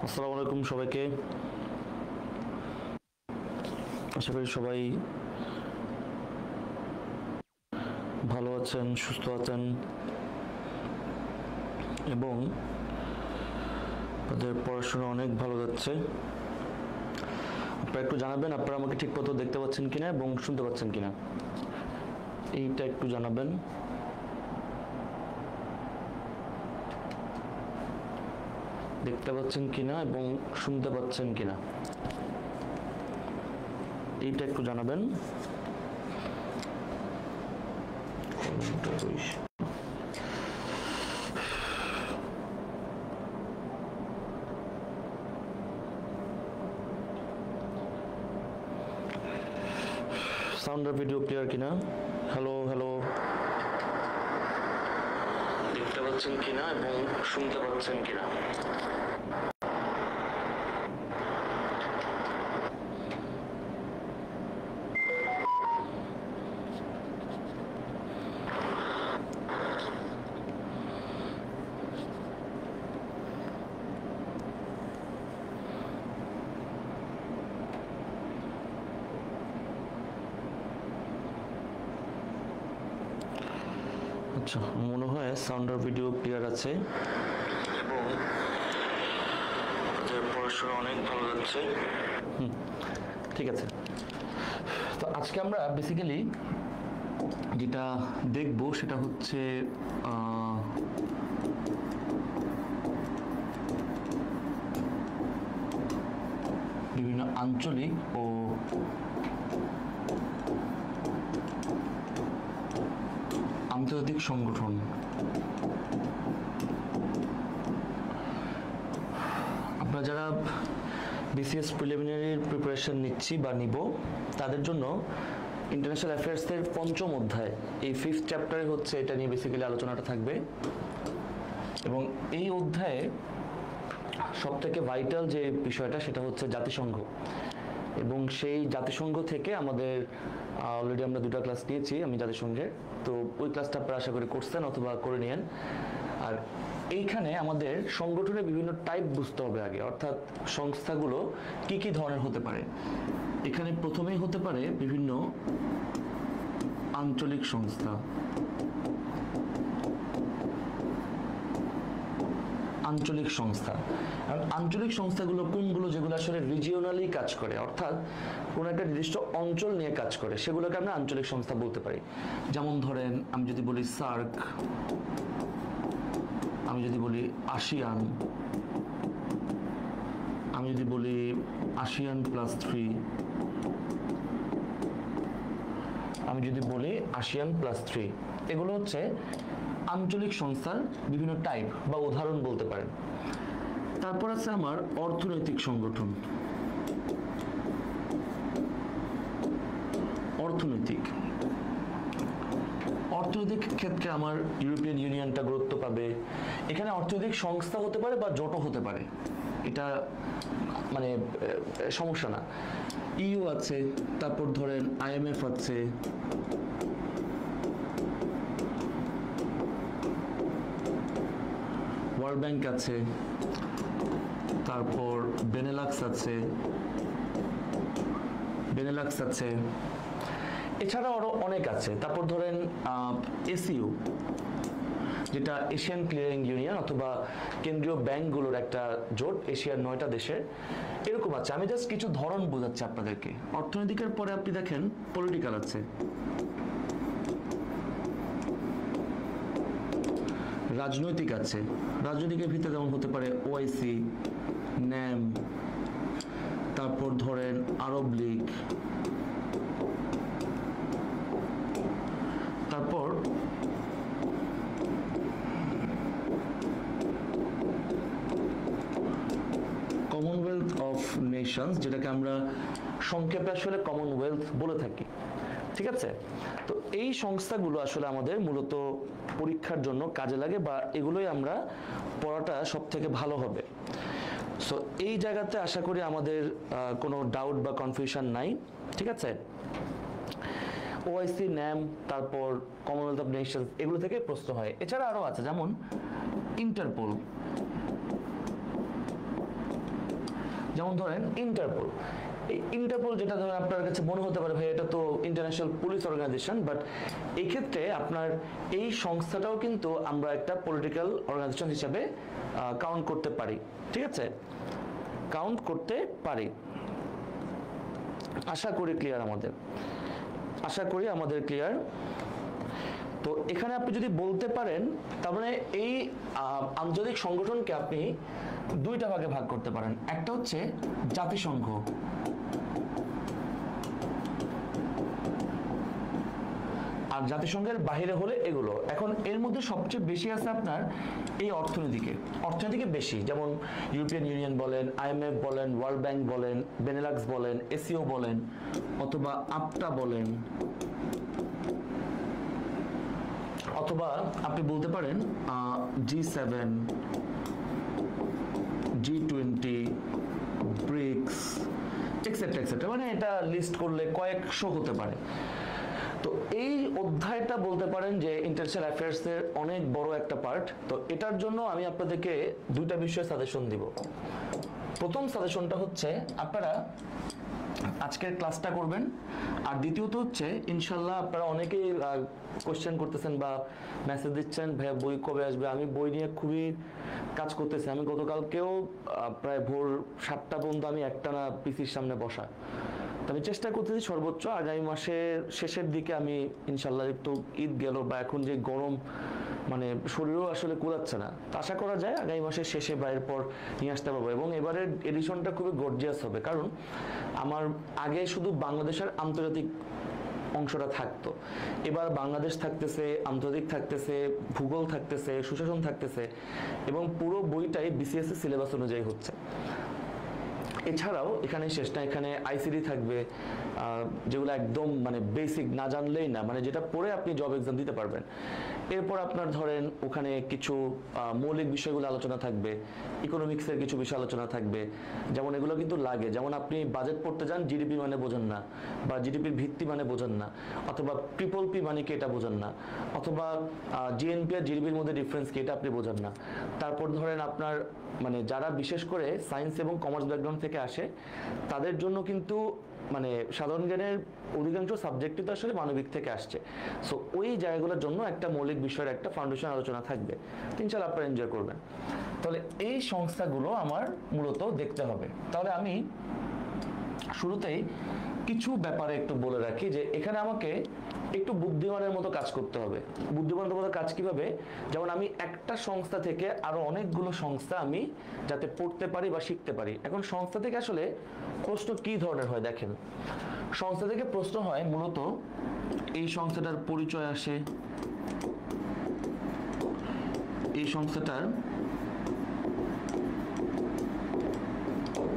আসসালামু আলাইকুম সবাইকে। আশা করি সবাই ভালো আছেন, সুস্থ আছেন এবং তাদের পড়াশোনা অনেক ভালো যাচ্ছে। আপনারা একটু জানাবেন আপনারা আমাকে ঠিক মতো দেখতে পাচ্ছেন কিনা এবং শুনতে পাচ্ছেন কিনা, এইটা একটু জানাবেন। দেখতে পাচ্ছেন কিনা এবং শুনতে পাচ্ছেন কিনা এইটা একটু জানাবেন। সাউন্ড আর ভিডিও ক্লিয়ার কিনা? হ্যালো হ্যালো, দেখতে পাচ্ছেন কিনা এবং শুনতে পাচ্ছেন কিনা? আচ্ছা, মনে হয় সাউন্ড আর ভিডিও ক্লিয়ার আছে এবং পড়াশোনা অনেক ভালো যাচ্ছে। ঠিক আছে, তো আজকে আমরা বেসিক্যালি যেটা দেখব সেটা হচ্ছে বিভিন্ন আঞ্চলিক ও আন্তর্জাতিক সংগঠন। আপনারা যারা বিসিএস প্রিলিমিনারির প্রিপারেশন নিচ্ছি বা নিব তাদের জন্য ইন্টারন্যাশনাল অ্যাফেয়ার্সের পঞ্চম অধ্যায়, এই 5th চ্যাপ্টারে হচ্ছে এটা নিয়ে বেসিক্যালি আলোচনাটা থাকবে। এবং এই অধ্যায়ে সবথেকে ভাইটাল যে বিষয়টা সেটা হচ্ছে জাতিসংঘ, এবং সেই জাতিসংঘ থেকে আমাদের অলরেডি আমরা 2টা ক্লাস নিয়েছি আমি জাতিসংঘের, তো ওই ক্লাসটা আপনারা আশা করি করছেন অথবা করে নিয়েন। আর এইখানে আমাদের সংগঠনের বিভিন্ন টাইপ বুঝতে হবে আগে, অর্থাৎ সংস্থাগুলো কি কি ধরনের হতে পারে। এখানে প্রথমেই হতে পারে বিভিন্ন আঞ্চলিক সংস্থা। আঞ্চলিক সংস্থা, আঞ্চলিক সংস্থাগুলো কোনগুলো? যেগুলো আসলে রিজিওনালি কাজ করে, অর্থাৎ কোনো একটা নির্দিষ্ট অঞ্চল নিয়ে কাজ করে, সেগুলোকে আমরা আঞ্চলিক সংস্থা বলতে পারি। যেমন ধরেন আমি যদি বলি সার্ক, আমি যদি বলি আসিয়ান, আমি যদি বলি আসিয়ান +3, আমি যদি বলি আসিয়ান +3, এগুলো হচ্ছে আঞ্চলিক সংস্থার বিভিন্ন টাইপ বা উদাহরণ বলতে পারেন। তারপর আছে আমার অর্থনৈতিক সংগঠন। অর্থনৈতিক ক্ষেত্রে আমার ইউরোপিয়ান ইউনিয়নটা গুরুত্ব পাবে। এখানে অর্থনৈতিক সংস্থা হতে পারে বা জোটও হতে পারে, এটা মানে সমস্যা না। ইউ আছে, তারপর ধরেন IMF আছে, ওয়ার্ল্ড ব্যাংক আছে, তারপর বেনেলাক্স আছে, এছাড়াও আরো অনেক আছে। তারপর ধরেন এসইউ, যেটা এশিয়ান ক্লিয়ারিং ইউনিয়ন অথবা কেন্দ্রীয় ব্যাংকগুলোর একটা জোট এশিয়ার 9টা দেশের, এরকম আছে। আমি জাস্ট কিছু ধরন বোঝাচ্ছি আপনাদেরকে। অর্থনৈতিকের পরে আপনি দেখেন পলিটিক্যাল আছে, রাজনৈতিক আছে। রাজনৈতিকের ভিতরে যেমন হতে পারে OIC, NAM, তারপর ধরেন আরব লীগ, তারপর কমনওয়েলথ অফ নেশনস, যেটাকে আমরা সংক্ষেপে আসলে কমনওয়েলথ বলে থাকি। ঠিক আছে, তো এই সংস্থাগুলো আসলে আমাদের মূলত পরীক্ষার জন্য কাজে লাগে বা এগুলোই আমরা পড়াটা সব থেকে ভালো হবে। সো এই জায়গাতে আশা করি আমাদের কোনো ডাউট বা কনফিউশন নাই। ঠিক আছে, ওআইসি, ন্যাম, তারপর কমনওয়েলথ অফ নেশনস, এগুলো থেকে প্রশ্ন হয়। এছাড়া আরও আছে, যেমন ইন্টারপোল। যেমন ধরেন ইন্টারপোল, এই ইন্টারপোল যেটা ধরেন আপনার কাছে মনে হতে পারে ভাই এটা তো ইন্টারন্যাশনাল পুলিশ অর্গানাইজেশন, বাট এই ক্ষেত্রে আপনার এই সংস্থাটাও কিন্তু আমরা একটা পলিটিক্যাল অর্গানাইজেশন হিসাবে কাউন্ট করতে পারি। ঠিক আছে, কাউন্ট করতে পারি। আশা করি ক্লিয়ার আমাদের, আশা করি আমাদের ক্লিয়ার। তো এখানে আপনি যদি বলতে পারেন, তার মানে এই আন্তর্জাতিক সংগঠনকে আপনি দুইটা ভাগে ভাগ করতে পারেন। একটা হচ্ছে জাতিসংঘ, আর জাতিসংঘের বাইরে হলে এগুলো। এখন এর মধ্যে সবচেয়ে বেশি আছে আপনার এই অর্থনীতিকে বেশি, যেমন ইউরোপিয়ান ইউনিয়ন বলেন, আইএমএফ বলেন, ওয়ার্ল্ড ব্যাংক বলেন, বেনেলাক্স বলেন, এসিও বলেন, অথবা আপটা বলেন, অথবা আপনি বলতে পারেন G7, G20, bricks, etcetera etcetera, মানে এটা লিস্ট করলে কয়েকশো হতে পারে। তো এই অধ্যায়টা বলতে পারেন যে ইন্টারন্যাশনাল অ্যাফেয়ার্সের অনেক বড় একটা পার্ট। তো এটার জন্য আমি আপনাদেরকে দুইটা বিষয়ে সাজেশন দিব। প্রথম সাজেশনটা হচ্ছে আপনারা আজকের ক্লাসটা করবেন, আর দ্বিতীয়ত হচ্ছে ইনশাল্লাহ আপনারা অনেকেই কোশ্চেন করতেছেন বা মেসেজ দিচ্ছেন, ভাইয়া বই কবে আসবে। আমি বই নিয়ে খুবই কাজ করতেছি। আমি গতকালকেও প্রায় ভোর 7টা পর্যন্ত আমি একটানা পিসির সামনে বসা। তো আমি চেষ্টা করতেছি সর্বোচ্চ আগামী মাসের শেষের দিকে আমি ইনশাল্লাহ, একটু ঈদ গেল বা এখন যে গরম, মানে শরীরও আসলে কুলাচ্ছে না, তো আশা করা যায় আগামী মাসের শেষে বা এরপর নিয়ে আসতে পারবো। এবং এবারের এডিশনটা খুবই গর্জিয়াস হবে, কারণ আমার আগে শুধু বাংলাদেশের আন্তর্জাতিক অংশটা থাকতো, এবার বাংলাদেশ থাকতেছে, আন্তর্জাতিক থাকতেছে, ভূগোল থাকতেছে, সুশাসন থাকতেছে, এবং পুরো বইটাই বিসিএস সিলেবাস অনুযায়ী হচ্ছে। এছাড়াও এখানে শেষ না, এখানে আইসিডি থাকবে, যেগুলো একদম মানে বেসিক, না জানলেই না, মানে যেটা পড়ে আপনি জব এক্সাম দিতে পারবেন। এরপর আপনার ধরেন ওখানে কিছু মৌলিক বিষয়গুলো আলোচনা থাকবে, ইকোনমিক্সের কিছু বিষয় আলোচনা থাকবে, যেমন এগুলো কিন্তু লাগে। যেমন আপনি বাজেট পড়তে যান, জিডিপি মানে বোঝেন না, বা জিডিপির ভিত্তি মানে বোঝেন না, অথবা ট্রিপল পি মানে কি এটা বোঝেন না, অথবা জিএনপি আর জিডিপির মধ্যে ডিফারেন্স কি এটা আপনি বোঝেন না। তারপর ধরেন আপনার মানে যারা বিশেষ করে সায়েন্স এবং কমার্স ব্যাকগ্রাউন্ড থেকে আসে, তাদের জন্য কিন্তু মানে সাধারণ জ্ঞানের অধিকাংশ সাবজেক্টই তো আসলে মানবিক থেকে আসছে। সো ওই জায়গাগুলোর জন্য একটা মৌলিক বিষয়ের একটা ফাউন্ডেশন আলোচনা থাকবে, ইনশাআল্লাহ আপনারা এনজয় করবেন। তাহলে এই সংস্থাগুলো আমার মূলত দেখতে হবে। তাহলে আমি শুরুতেই কিছু ব্যাপারে একটু বলে রাখি যে এখানে আমাকে একটু বুদ্ধিমানের মতো কাজ করতে হবে। বুদ্ধিমানের মতো কাজ কিভাবে? যেমন আমি একটা সংস্থা থেকে আরো অনেকগুলো সংস্থা আমি যাতে পড়তে পারি বা শিখতে পারি। এখন সংস্থা থেকে আসলে প্রশ্ন কি ধরনের হয় দেখেন, সংস্থা থেকে প্রশ্ন হয় মূলত এই সংস্থাটার পরিচয় আসে, এই সংস্থাটার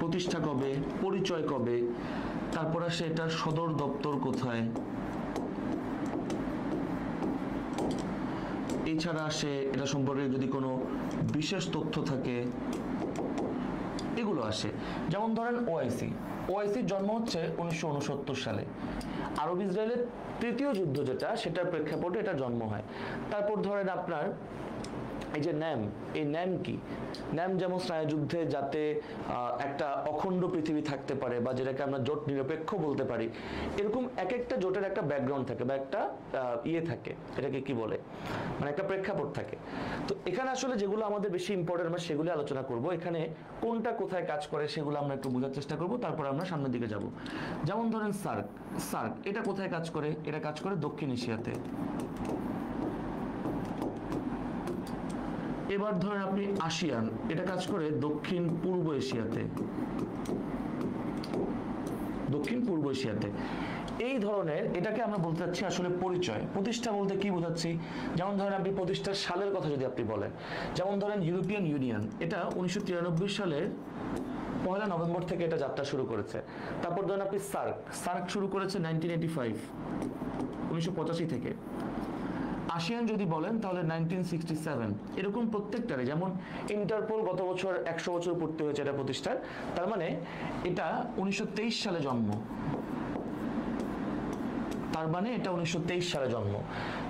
প্রতিষ্ঠা কবে, পরিচয় কবে, তারপর আসে এটার সদর দপ্তর কোথায়, এছাড়া আসে এটা সম্পর্কে যদি কোনো বিশেষ তথ্য থাকে, এগুলো আসে। যেমন ধরেন ওআইসির জন্ম হচ্ছে 1969 সালে। আরব ইসরায়েলের তৃতীয় যুদ্ধ যেটা, সেটার প্রেক্ষাপটে এটা জন্ম হয়। তারপর ধরেন আপনার এই যে ন্যাম, এই ন্যাম কি? ন্যাম যেমন স্নায়ুযুদ্ধে যাতে একটা অখণ্ড পৃথিবী থাকতে পারে, বা যেটাকে আমরা জোট নিরপেক্ষ বলতে পারি, এরকম এক একটা জোটের একটা ব্যাকগ্রাউন্ড থাকে বা একটা ইয়ে থাকে, এটাকে কি বলে, মানে একটা প্রেক্ষাপট থাকে। তো এখানে আসলে যেগুলো আমাদের বেশি ইম্পর্টেন্ট আমরা সেগুলো আলোচনা করব। এখানে কোনটা কোথায় কাজ করে সেগুলো আমরা একটু বোঝার চেষ্টা করব, তারপর আমরা সামনের দিকে যাব। যেমন ধরেন সার্ক এটা কোথায় কাজ করে? এটা কাজ করে দক্ষিণ এশিয়াতে। এবার ধরেন আপনি আসিয়ান, এটা কাজ করে দক্ষিণ পূর্ব এশিয়াতে। এই ধরনের, এটাকে আমরা বলতে চাচ্ছি আসলে পরিচয়। প্রতিষ্ঠা বলতে কি বোঝাচ্ছি? যেমন ধরেন আপনি প্রতিষ্ঠার সালের কথা যদি আপনি বলেন, যেমন ধরেন ইউরোপিয়ান ইউনিয়ন, এটা 1993 সালের 1 নভেম্বর থেকে এটা যাত্রা শুরু করেছে। তারপর ধরেন আপনি সার্ক শুরু করেছে 1985 থেকে। আসিয়ান যদি বলেন তাহলে 1967। এরকম প্রত্যেকটারে, যেমন ইন্টারপোল গত বছর 100 বছর পূর্তি হয়েছে এটা প্রতিষ্ঠার, তার মানে এটা 1923 সালে জন্ম। তার মানে এটা 1923 সালে জন্ম।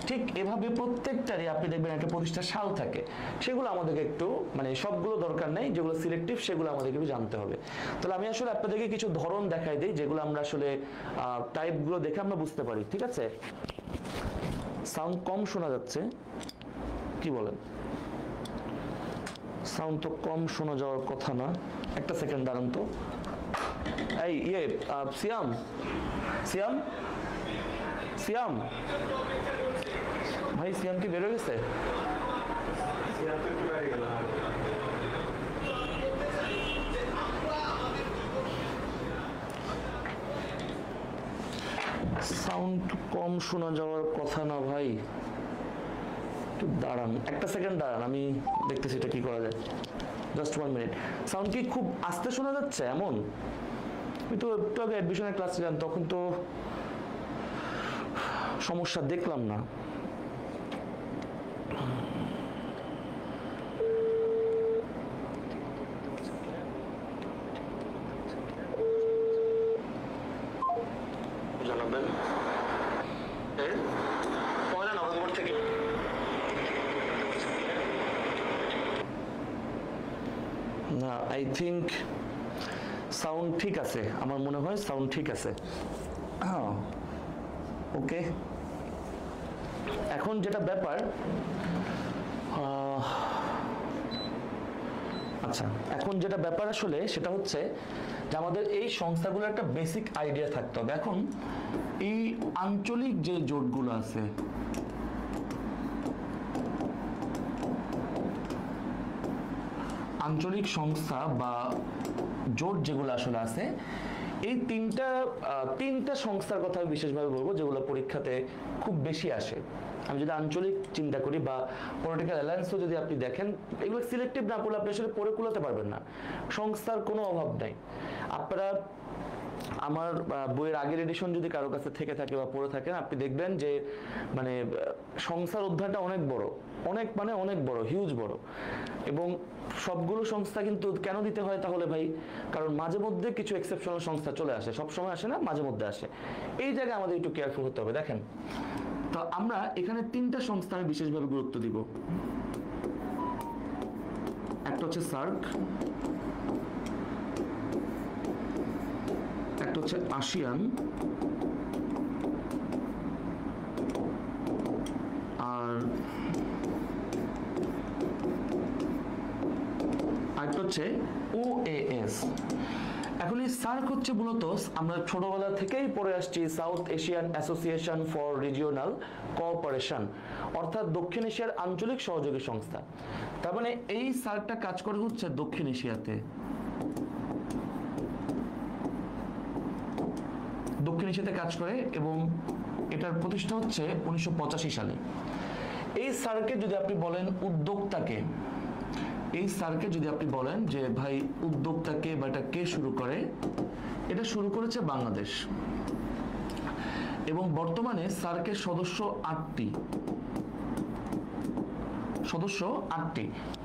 ঠিক এভাবে প্রত্যেকটারই আপনি দেখবেন একটা প্রতিষ্ঠার সাল থাকে, সেগুলো আমাদেরকে একটু মানে সবগুলো দরকার নেই, যেগুলো সিলেক্টিভ সেগুলো আমাদেরকে একটু জানতে হবে। তাহলে আমি আসলে আপনাদেরকে কিছু ধরন দেখাই দিই যেগুলো আমরা আসলে টাইপগুলো দেখে আমরা বুঝতে পারি, ঠিক আছে? সাউন্ড কম শোনা যাচ্ছে, কি বলেন? সাউন্ড তো কম শোনা যাওয়ার কথা না। একটা সেকেন্ড দাঁড়ান তো। এই সিয়াম সিয়াম সিয়াম ভাই, সিয়াম কি বেরো গেছে? সাউন্ড কম শোনা যাওয়ার কথা না ভাই, একটু দাঁড়ান, একটা সেকেন্ড দাঁড়ান, আমি দেখতেছি এটা কি করা যায়। Just 1 minute. সাউন্ড কি খুব আস্তে শোনা যাচ্ছে এমন? আমি তো একটু আগে অ্যাডমিশনের ক্লাস ছিলাম, তখন তো সমস্যা দেখলাম না। জানাবেন পয়লা নভেম্বর থেকে না, আই থিঙ্ক সাউন্ড ঠিক আছে, আমার মনে হয় সাউন্ড ঠিক আছে। ওকে, এখন যেটা ব্যাপার, আচ্ছা এখন যেটা ব্যাপার আসলে সেটা হচ্ছে যে আমাদের এই সংস্থাগুলোর একটা বেসিক আইডিয়া থাকতে হবে। এখন এই আঞ্চলিক যে জোটগুলো আছে, আঞ্চলিক সংস্থা বা জোট যেগুলো আসলে আছে, এই তিনটা সংস্থার কথা আমি বিশেষভাবে বলবো যেগুলো পরীক্ষাতে খুব বেশি আসে। আমি যদি আঞ্চলিক চিন্তা করি বা পলিটিক্যাল অ্যালায়েন্সও যদি আপনি দেখেন, এগুলো সিলেক্টিভ না পড়লে আপনি আসলে পড়ে কুলাতে পারবেন না। সংস্থার কোনো অভাব নাই। আপনারা আমার বইয়ের আগের এডিশন যদি কারো কাছে থেকে থাকে বা পড়ে থাকেন, আপনি দেখবেন যে মানে সংস্থার অধ্যায়টা অনেক বড়, অনেক বড়, হিউজ বড়। এবং সবগুলো সংস্থা কিন্তু কেন দিতে হয় তাহলে ভাই? কারণ মাঝে মধ্যে কিছু এক্সেপশনাল সংস্থা চলে আসে, সব সময় আসে না, মাঝে মধ্যে আসে। এই জায়গায় আমাদের একটু কেয়ারফুল হতে হবে। দেখেন, তো আমরা এখানে তিনটা সংস্থা আমি বিশেষভাবে গুরুত্ব দিব। একটা হচ্ছে সার্ক, একটা হচ্ছে আসিয়ান, আর আরেকটা হচ্ছে OAS। এখন এই সার্ক হচ্ছে মূলত আমরা ছোটবেলা থেকেই পড়ে আসছি, south Asian association for regional cooperation, অর্থাৎ দক্ষিণ এশিয়ার আঞ্চলিক সহযোগী সংস্থা। তার মানে এই সার্কটা কাজ করে হচ্ছে দক্ষিণ এশিয়াতে, কাজ করে, এবং এটার প্রতিষ্ঠা হচ্ছে 1985 সালে। এই সার্কে যদি আপনি বলেন উদ্যোক্তাকে, এই সার্কে যদি আপনি বলেন যে ভাই উদ্যোক্তাকে বা এটা কে শুরু করে, এটা শুরু করেছে বাংলাদেশ। এবং বর্তমানে সার্কের সদস্য 8টি।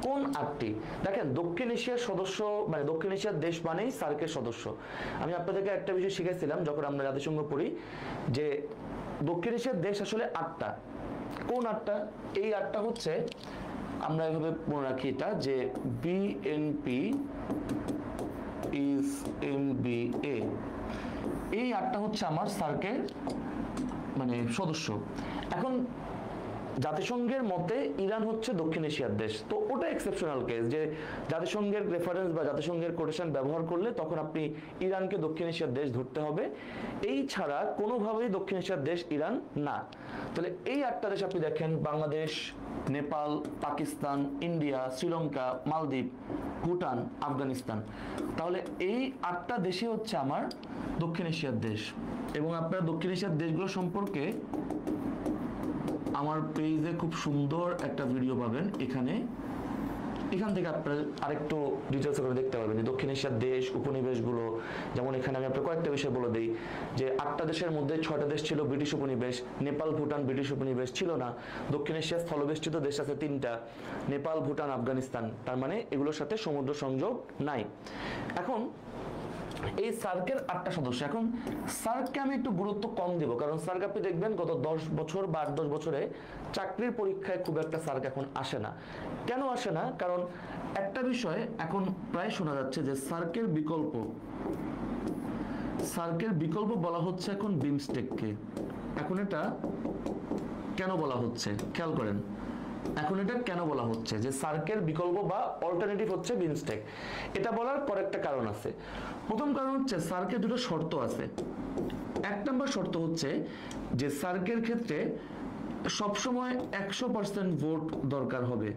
কোন 8টি? দেখেন, দক্ষিণ এশিয়ার সদস্য মানে দক্ষিণ এশিয়ার দেশ মানেই সার্কের সদস্য। আমি আপনাদেরকে একটা বিষয় শিখেছিলাম যখন আমরা জাতিসংঘ পড়ি, যে দক্ষিণ এশিয়ার দেশ আসলে 8টা। কোন 8টা? এই 8টা হচ্ছে, আমরা এভাবে মনে রাখি এটা, যে BNP is MBA, এই 8টা হচ্ছে আমার সার্কের মানে সদস্য। এখন জাতিসংঘের মতে ইরান হচ্ছে দক্ষিণ এশিয়ার দেশ, তো ওটা এক্সেপশনাল কেস, যে জাতিসংঘের রেফারেন্স বা জাতিসংঘের কোটেশন ব্যবহার করলে তখন আপনি ইরানকে দক্ষিণ এশিয়ার দেশ ধরতে হবে। এই ছাড়া কোনোভাবেই দক্ষিণ এশিয়ার দেশ ইরান না। তাহলে এই 8টা দেশ আপনি দেখেন, বাংলাদেশ, নেপাল, পাকিস্তান, ইন্ডিয়া, শ্রীলঙ্কা, মালদ্বীপ, ভুটান, আফগানিস্তান। তাহলে এই 8টা দেশই হচ্ছে আমার দক্ষিণ এশিয়ার দেশ। এবং আপনারা দক্ষিণ এশিয়ার দেশগুলো সম্পর্কে আমার পেজে খুব সুন্দর একটা ভিডিও পাবেন, এখান থেকে আপনারা আরেকটু ডিটেলস করে দেখতে পারবেন যে দক্ষিণ এশিয়ার দেশ উপনিবেশগুলো। যেমন এখানে আমি আপনার কয়েকটা বিষয় বলে দিই, যে 8টা দেশের মধ্যে 6টা দেশ ছিল ব্রিটিশ উপনিবেশ, নেপাল, ভুটান ব্রিটিশ উপনিবেশ ছিল না। দক্ষিণ এশিয়ার স্থলবেষ্টিত দেশ আছে 3টা, নেপাল, ভুটান, আফগানিস্তান। তার মানে এগুলোর সাথে সমুদ্র সংযোগ নাই। এখন এই সার্কের 8টা সদস্য। এখন সার্ককে আমি একটু গুরুত্ব কম দিব, কারণ সার্ক আপনি দেখবেন গত 10 বছর বা 8-10 বছরে চাকরির পরীক্ষায় খুব একটা সার্ক এখন আসে না। কেন আসে না? কারণ একটা বিষয় এখন প্রায় শোনা যাচ্ছে যে সার্কের বিকল্প বলা হচ্ছে এখন বিমস্টেককে। এখন এটা কেন বলা হচ্ছে খেয়াল করেন, এখন এটা কেন বলা হচ্ছে যে সার্কের বিকল্প বা অল্টারনেটিভ হচ্ছে বিমস্টেক? এটা বলার কয়েকটা কারণ আছে। প্রথম কারণ হচ্ছে সার্কের দুটো শর্ত আছে। 1 নম্বর শর্ত হচ্ছে যে সার্কের ক্ষেত্রে সবসময় 100% ভোট দরকার হবে,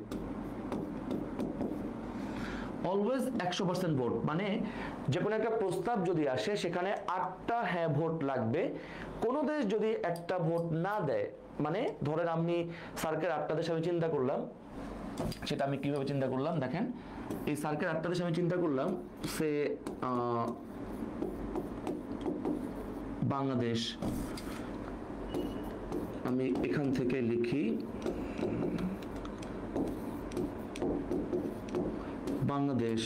অলওয়েজ 100% ভোট। মানে যে কোনো একটা প্রস্তাব যদি আসে সেখানে 8টা হ্যাঁ ভোট লাগবে। কোনো দেশ যদি একটা ভোট না দেয়, মানে ধরেন আমি সার্কের 8টা দেশ আমি চিন্তা করলাম, সেটা আমি কিভাবে চিন্তা করলাম দেখেন, এই সার্কের 8টা দেশ আমি চিন্তা করলাম, সে বাংলাদেশ, আমি এখান থেকে লিখি বাংলাদেশ,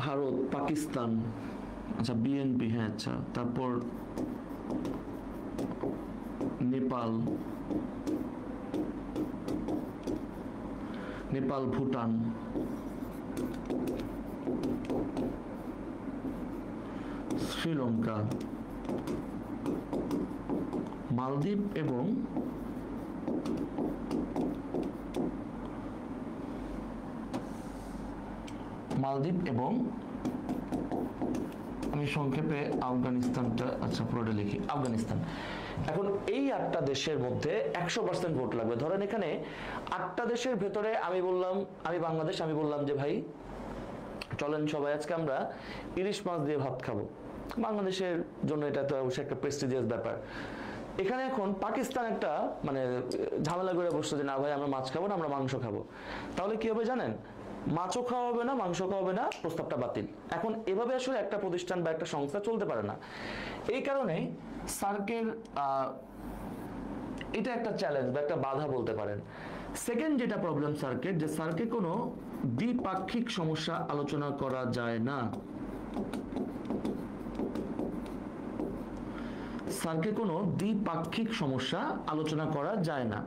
ভারত, পাকিস্তান, আচ্ছা বিএনপি, হ্যাঁ আচ্ছা, তারপর নেপাল, ভুটান, শ্রীলঙ্কা, মালদ্বীপ এবং আমি সংক্ষেপে আফগানিস্তানটা, আচ্ছা পুরোটা লিখি আফগানিস্তান। এখন এই 8টা দেশের মধ্যে 100% ভোট লাগবে। ধরেন এখানে 8টা দেশের ভেতরে আমি বললাম, আমি বাংলাদেশ, আমি বললাম যে ভাই চলেন সবাই আজকে আমরা ইলিশ মাছ দিয়ে ভাত খাবো। বাংলাদেশের জন্য এটা তো অবশ্যই একটা প্রেস্টিজিয়াস ব্যাপার। এখানে এখন পাকিস্তান একটা মানে ঝামেলা করে বসছে যে না ভাই আমরা মাছ খাবো না, আমরা মাংস খাবো। তাহলে কি হবে জানেন? মাছও খাওয়া হবে না, মাংস খাওয়া হবে না, প্রস্তাবটা বাতিল। এখন এভাবে আসলে একটা প্রতিষ্ঠান বা একটা সংস্থা চলতে পারে না। এই কারণে সার্কের এটা একটা চ্যালেঞ্জ বা একটা বাধা বলতে পারেন। সেকেন্ড যেটা প্রবলেম সার্কের, যে সার্কে কোনো দ্বিপাক্ষিক সমস্যা আলোচনা করা যায় না। সার্কে কোনো দ্বিপাক্ষিক সমস্যা আলোচনা করা যায় না।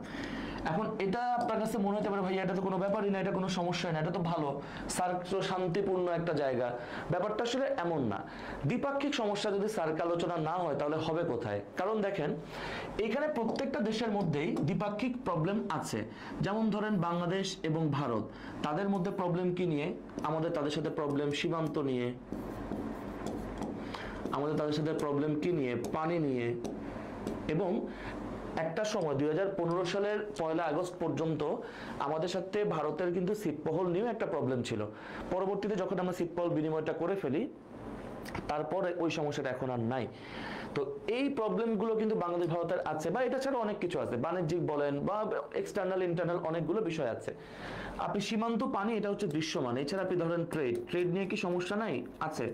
এখন এটা আপনার কাছে মনে হতে পারে ভাই এটা তো কোনো ব্যাপারই না, এটা কোনো সমস্যা না, এটা তো ভালো, সার্ক তো শান্তিপূর্ণ একটা জায়গা। ব্যাপারটা আসলে এমন না। দ্বিপাক্ষিক সমস্যা যদি সার্ক আলোচনা না হয় তাহলে হবে কোথায়? কারণ দেখেন এখানে প্রত্যেকটা দেশের মধ্যেই দ্বিপাক্ষিক প্রবলেম আছে। যেমন ধরেন বাংলাদেশ এবং ভারত, তাদের মধ্যে প্রবলেম কি নিয়ে? আমাদের তাদের সাথে প্রবলেম সীমান্ত নিয়ে, আমাদের তাদের সাথে প্রবলেম কি নিয়ে? পানি নিয়ে। এবং একটা সময় 2015 সালের 1 আগস্ট পর্যন্ত আমাদের সাথে ভারতের কিন্তু ছিটমহল নিয়েও একটা প্রবলেম ছিল। পরবর্তীতে যখন আমরা ছিটমহল বিনিময়টা করে ফেলি, তারপরে ওই সমস্যাটা এখন আর নাই। তো এই প্রবলেমগুলো কিন্তু বাংলাদেশ ভারতের আছে, বা এটা ছাড়া অনেক কিছু আছে, বাণিজ্যিক বলেন বা এক্সটার্নাল ইন্টারনাল অনেকগুলো বিষয় আছে। আপনি সীমান্ত পানি, এটা হচ্ছে দৃশ্যমান। এছাড়া আপনি ধরেন ট্রেড নিয়ে কি সমস্যা নাই? আছে।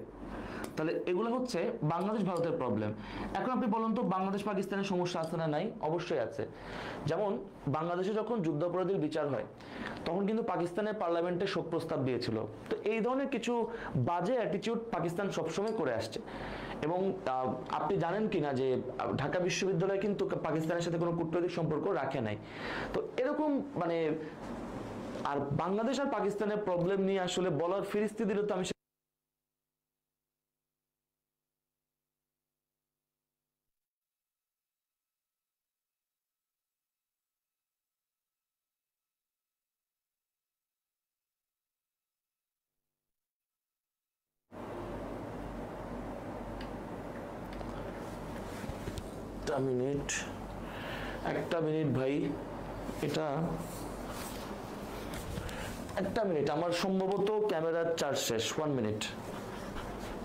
তাহলে এগুলো হচ্ছে বাংলাদেশ ভারতের প্রবলেম। এখন আপনি বলুন তো বাংলাদেশ পাকিস্তানের সমস্যা আছে না নাই? অবশ্যই আছে। যেমন বাংলাদেশে যখন যুদ্ধাপরাধীর বিচার হয় তখন কিন্তু পাকিস্তানের পার্লামেন্টে শোক প্রস্তাব দিয়েছিল। তো এই ধরনের কিছু বাজে অ্যাটিটিউড পাকিস্তান সবসময় করে আসছে। এবং আপনি জানেন কিনা যে ঢাকা বিশ্ববিদ্যালয় কিন্তু পাকিস্তানের সাথে কোনো কূটনৈতিক সম্পর্ক রাখে নাই। তো এরকম মানে, আর বাংলাদেশ আর পাকিস্তানের প্রবলেম নিয়ে আসলে বলার ফিরিস্তি দিলে তো আমি একটা মিনিট ভাই, এটা একটা মিনিট, আমার সম্ভবত ক্যামেরার চার্জ শেষ। 1 মিনিট,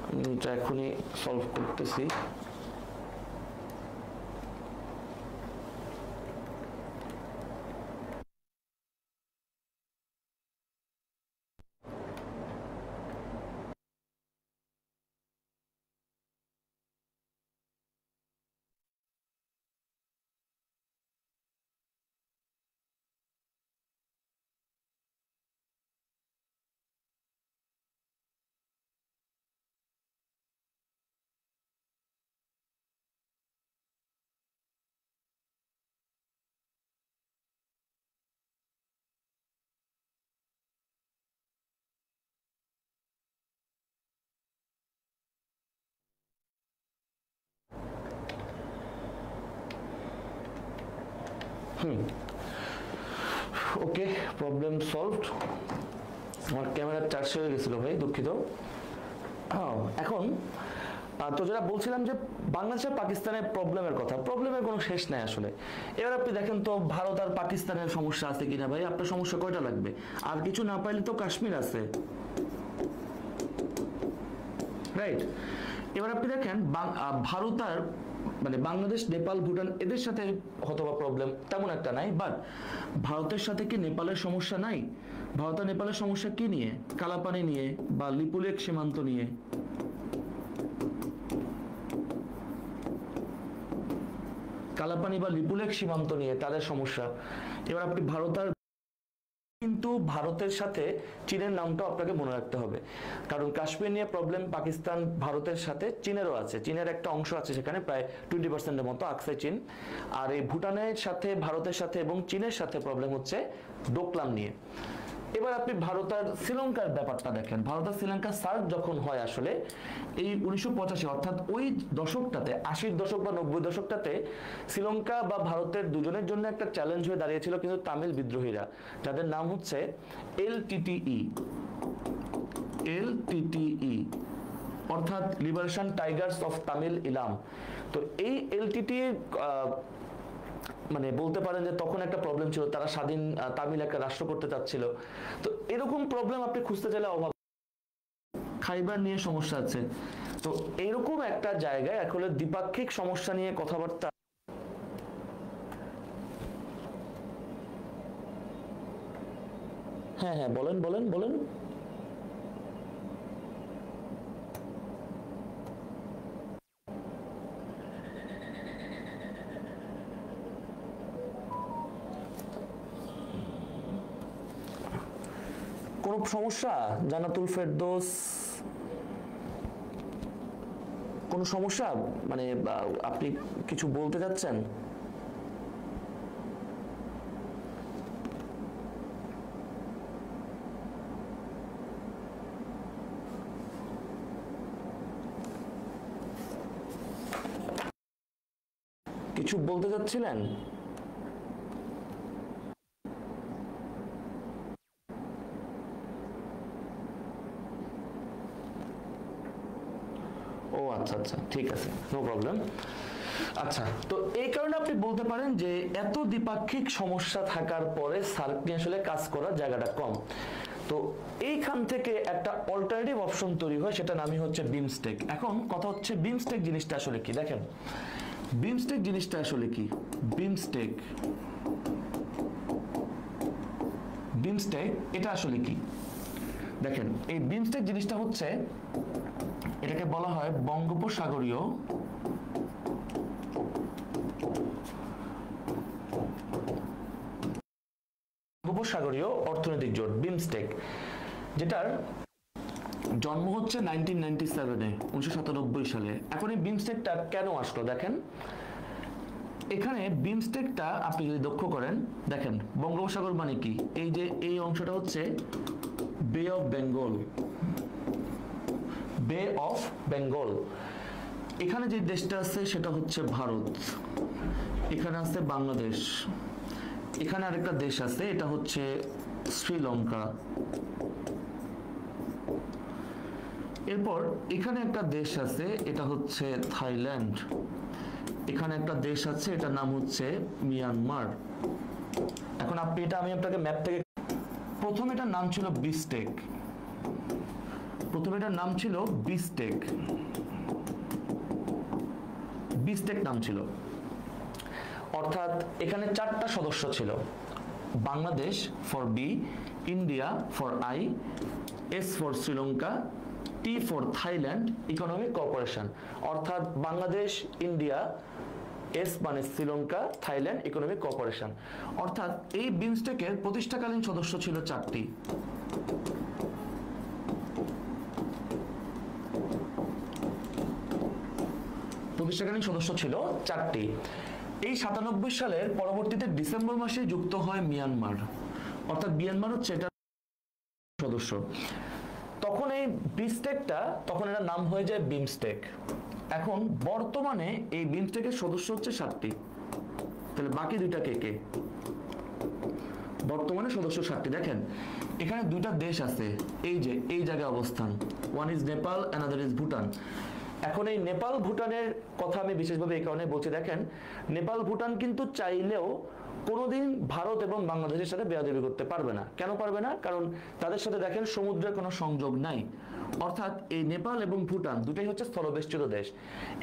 আমি এটা এখনই সলভ করতেছি। ওকে, প্রবলেম সলভড। আমার ক্যামেরার চার্জ হয়ে গেছিল ভাই, দুঃখিত। এখন তো যেটা বলছিলাম যে বাংলাদেশ আর পাকিস্তানের প্রবলেমের কথা, প্রবলেমের কোনো শেষ নাই আসলে। এবার আপনি দেখেন তো ভারত আর পাকিস্তানের সমস্যা আছে কিনা ভাই, আপনার সমস্যা কয়টা লাগবে? আর কিছু না পাইলে তো কাশ্মীর আছে, রাইট? এবার আপনি দেখেন ভারত আর মানে বাংলাদেশ, নেপাল, ভুটান এদের সাথে হয়তোবা প্রবলেম তেমন একটা নাই, বাট ভারতের সাথে কি নেপালের সমস্যা নাই? ভারত আর নেপালের সমস্যা কি নিয়ে? কালাপানি নিয়ে বা লিপুলেখ সীমান্ত নিয়ে। কালাপানি বা লিপুলেখ সীমান্ত নিয়ে তাদের সমস্যা। এবার আপনি ভারত আর কিন্তু ভারতের সাথে চীনের নামটাও আপনাকে মনে রাখতে হবে, কারণ কাশ্মীর নিয়ে প্রবলেম পাকিস্তান ভারতের সাথে চীনেরও আছে, চীনের একটা অংশ আছে সেখানে প্রায় 20% মতো আকসাই চীন। আর এই ভুটানের সাথে ভারতের সাথে এবং চীনের সাথে প্রবলেম হচ্ছে ডোকলাম নিয়ে। এবার আপনি ভারত আর শ্রীলঙ্কার ব্যাপারটা দেখেন। ভারত আর শ্রীলঙ্কা সার্ক যখন হয় আসলে এই 1985 অর্থাৎ ওই দশকটাতে, 80-র দশক বা 90-র দশকটাতে শ্রীলঙ্কা বা ভারতের দুজনের জন্য একটা চ্যালেঞ্জ হয়ে দাঁড়িয়েছিল কিন্তু তামিল বিদ্রোহীরা, যাদের নাম হচ্ছে এলটিটিই অর্থাৎ লিবারেশন টাইগার্স অফ তামিল ইলাম। তো এই এলটিটি মানে বলতে পারেন যে তখন একটা প্রবলেম ছিল, তারা স্বাধীন তামিল একটা রাষ্ট্র করতে চাচ্ছিল। তো এরকম প্রবলেম আপনি খুঁজতে চাইলে অভাব, খাইবার নিয়ে সমস্যা আছে। তো এরকম একটা জায়গায় আসলে দ্বিপাক্ষিক সমস্যা নিয়ে কথাবার্তা। হ্যাঁ হ্যাঁ, বলেন বলেন বলেন। কোনো সমস্যা জান্নাতুল ফেরদৌস? কোনো সমস্যা মানে আপনি কিছু বলতে যাচ্ছেন? কিছু বলতে যাচ্ছিলেন? ও আচ্ছা আচ্ছা, ঠিক আছে, নো প্রবলেম। আচ্ছা, তো এই কারণে আপনি বলতে পারেন যে এত দ্বিপাক্ষিক সমস্যা থাকার পরে সার্ক নিয়ে আসলে কাজ করার জায়গাটা কম। তো এইখান থেকে একটা অল্টারনেটিভ অপশন তৈরি হয়, সেটা নামই হচ্ছে বিমস্টেক। এখন কথা হচ্ছে বিমস্টেক জিনিসটা আসলে কি। দেখেন বিমস্টেক জিনিসটা আসলে কি। বিমস্টেক বিমস্টেক এটা আসলে কি দেখেন, এই বিমস্টেক জিনিসটা হচ্ছে, এটাকে বলা হয় বঙ্গোপসাগরীয় অর্থনৈতিক জোট, বিমস্টেক, যেটার জন্ম হচ্ছে 1997 সালে। এখন এই বিমস্টেকটা কেন আসলো দেখেন, এখানে বিমস্টেকটা আপনি যদি লক্ষ্য করেন, দেখেন বঙ্গোপসাগর মানে কি, এই যে এই অংশটা হচ্ছে বে অফ বেঙ্গল, বে অফ বেঙ্গল। এখানে যে দেশটা আছে সেটা হচ্ছে ভারত, এখানে আছে বাংলাদেশ, এখানে আরেকটা দেশ আছে এটা হচ্ছে শ্রীলঙ্কা, এরপর এখানে একটা দেশ আছে এটা হচ্ছে থাইল্যান্ড, এখানে একটা দেশ আছে এটার নাম হচ্ছে মিয়ানমার। এখন আপনি এটা, আমি আপনাকে ম্যাপ থেকে, প্রথমে এটার নাম ছিল বিমস্টেক, প্রথমে এটার নাম ছিল বিমস্টেক, বিমস্টেক নাম ছিল। অর্থাৎ এখানে 4টা সদস্য ছিল, Bangladesh for B, India for I, S for Sri Lanka, T for Thailand economic cooperation. অর্থাৎ বাংলাদেশ, ইন্ডিয়া, এস মানে শ্রীলঙ্কা, থাইল্যান্ড ইকোনমিক কোঅপারেশন। অর্থাৎ এই বিমস্টেকের প্রতিষ্ঠাকালীন সদস্য ছিল 4টি। প্রতিষ্ঠাকালীন সদস্য ছিল 4টি। এই 97 সালের পরবর্তীতে ডিসেম্বর মাসে যুক্ত হয় মিয়ানমার, অর্থাৎ মিয়ানমার হচ্ছে এটা সদস্য। তখন এই বিমস্টেকটা, তখন এটার নাম হয়ে যায় বিমস্টেক। এখন বর্তমানে এই বিমস্টেকের সদস্য হচ্ছে 7টি। তাহলে বাকি দুইটা কে কে? বর্তমানে সদস্য 7টি। দেখেন এখানে দুইটা দেশ আছে, এই যে এই জায়গায় অবস্থান, one is Nepal, another is Bhutan. এখন এই নেপাল ভুটানের কথা আমি বিশেষভাবে এই কারণে বলছি, দেখেন নেপাল ভুটান কিন্তু চাইলেও কোনোদিন ভারত এবং বাংলাদেশের সাথে বেয়াদবি করতে পারবে না। কেন পারবে না? কারণ তাদের সাথে দেখেন সমুদ্রের কোনো সংযোগ নাই, অর্থাৎ এই নেপাল এবং ভুটান দুটাই হচ্ছে স্থলবেষ্টিত দেশ।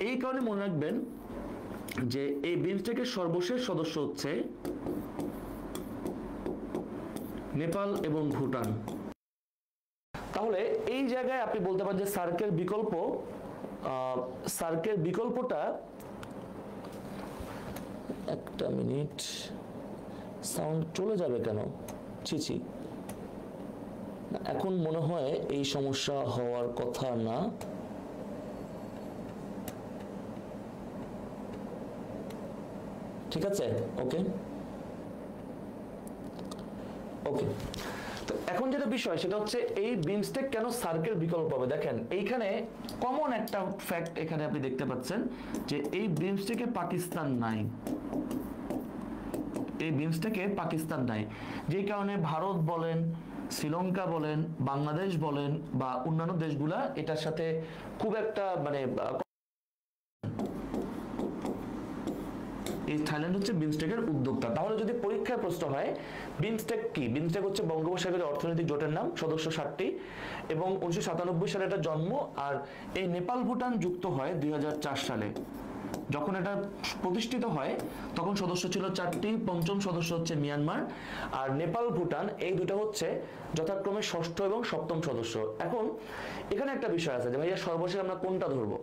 এই কারণে মনে রাখবেন যে এই বিমস্টেকের সর্বশেষ সদস্য হচ্ছে নেপাল এবং ভুটান। তাহলে এই জায়গায় আপনি বলতে পারেন যে সার্কের বিকল্পটা, একটা মিনিট, সাউন্ড চলে যাবে কেন? ছি, এখন মনে হয় এই সমস্যা হওয়ার কথা না। ঠিক আছে, ওকে। তো এখন যেটা বিষয় সেটা হচ্ছে এই বিমস্টেক কেন সার্কের বিকল্প হবে। দেখেন এইখানে কমন একটা ফ্যাক্ট এখানে আপনি দেখতে পাচ্ছেন যে এই বিমস্টেকে পাকিস্তান নাই, এই বিমস্টেকে পাকিস্তান নাই, যেই কারণে ভারত বলেন, শ্রীলঙ্কা বলেন, বাংলাদেশ বলেন বা অন্যান্য দেশগুলা এটার সাথে খুব একটা মানে এই থাইল্যান্ড হচ্ছে বিমস্টেকের উদ্যোক্তা। তাহলে যদি পরীক্ষায় প্রশ্ন হয় বিমস্টেক কি, বিমস্টেক হচ্ছে বঙ্গোপসাগরের অর্থনৈতিক জোটের নাম, সদস্য 7টি এবং 1997 সালে এটা জন্ম। আর এই নেপাল ভুটান যুক্ত হয় 2004 সালে। যখন এটা প্রতিষ্ঠিত হয় তখন সদস্য ছিল 4টি, পঞ্চম সদস্য হচ্ছে মিয়ানমার, আর নেপাল ভুটান এই দুটো হচ্ছে যথাক্রমে 6ষ্ঠ এবং 7ম সদস্য। এখন এখানে একটা বিষয় আছে যে ভাইয়া সর্বশেষ আমরা কোনটা ধরবো।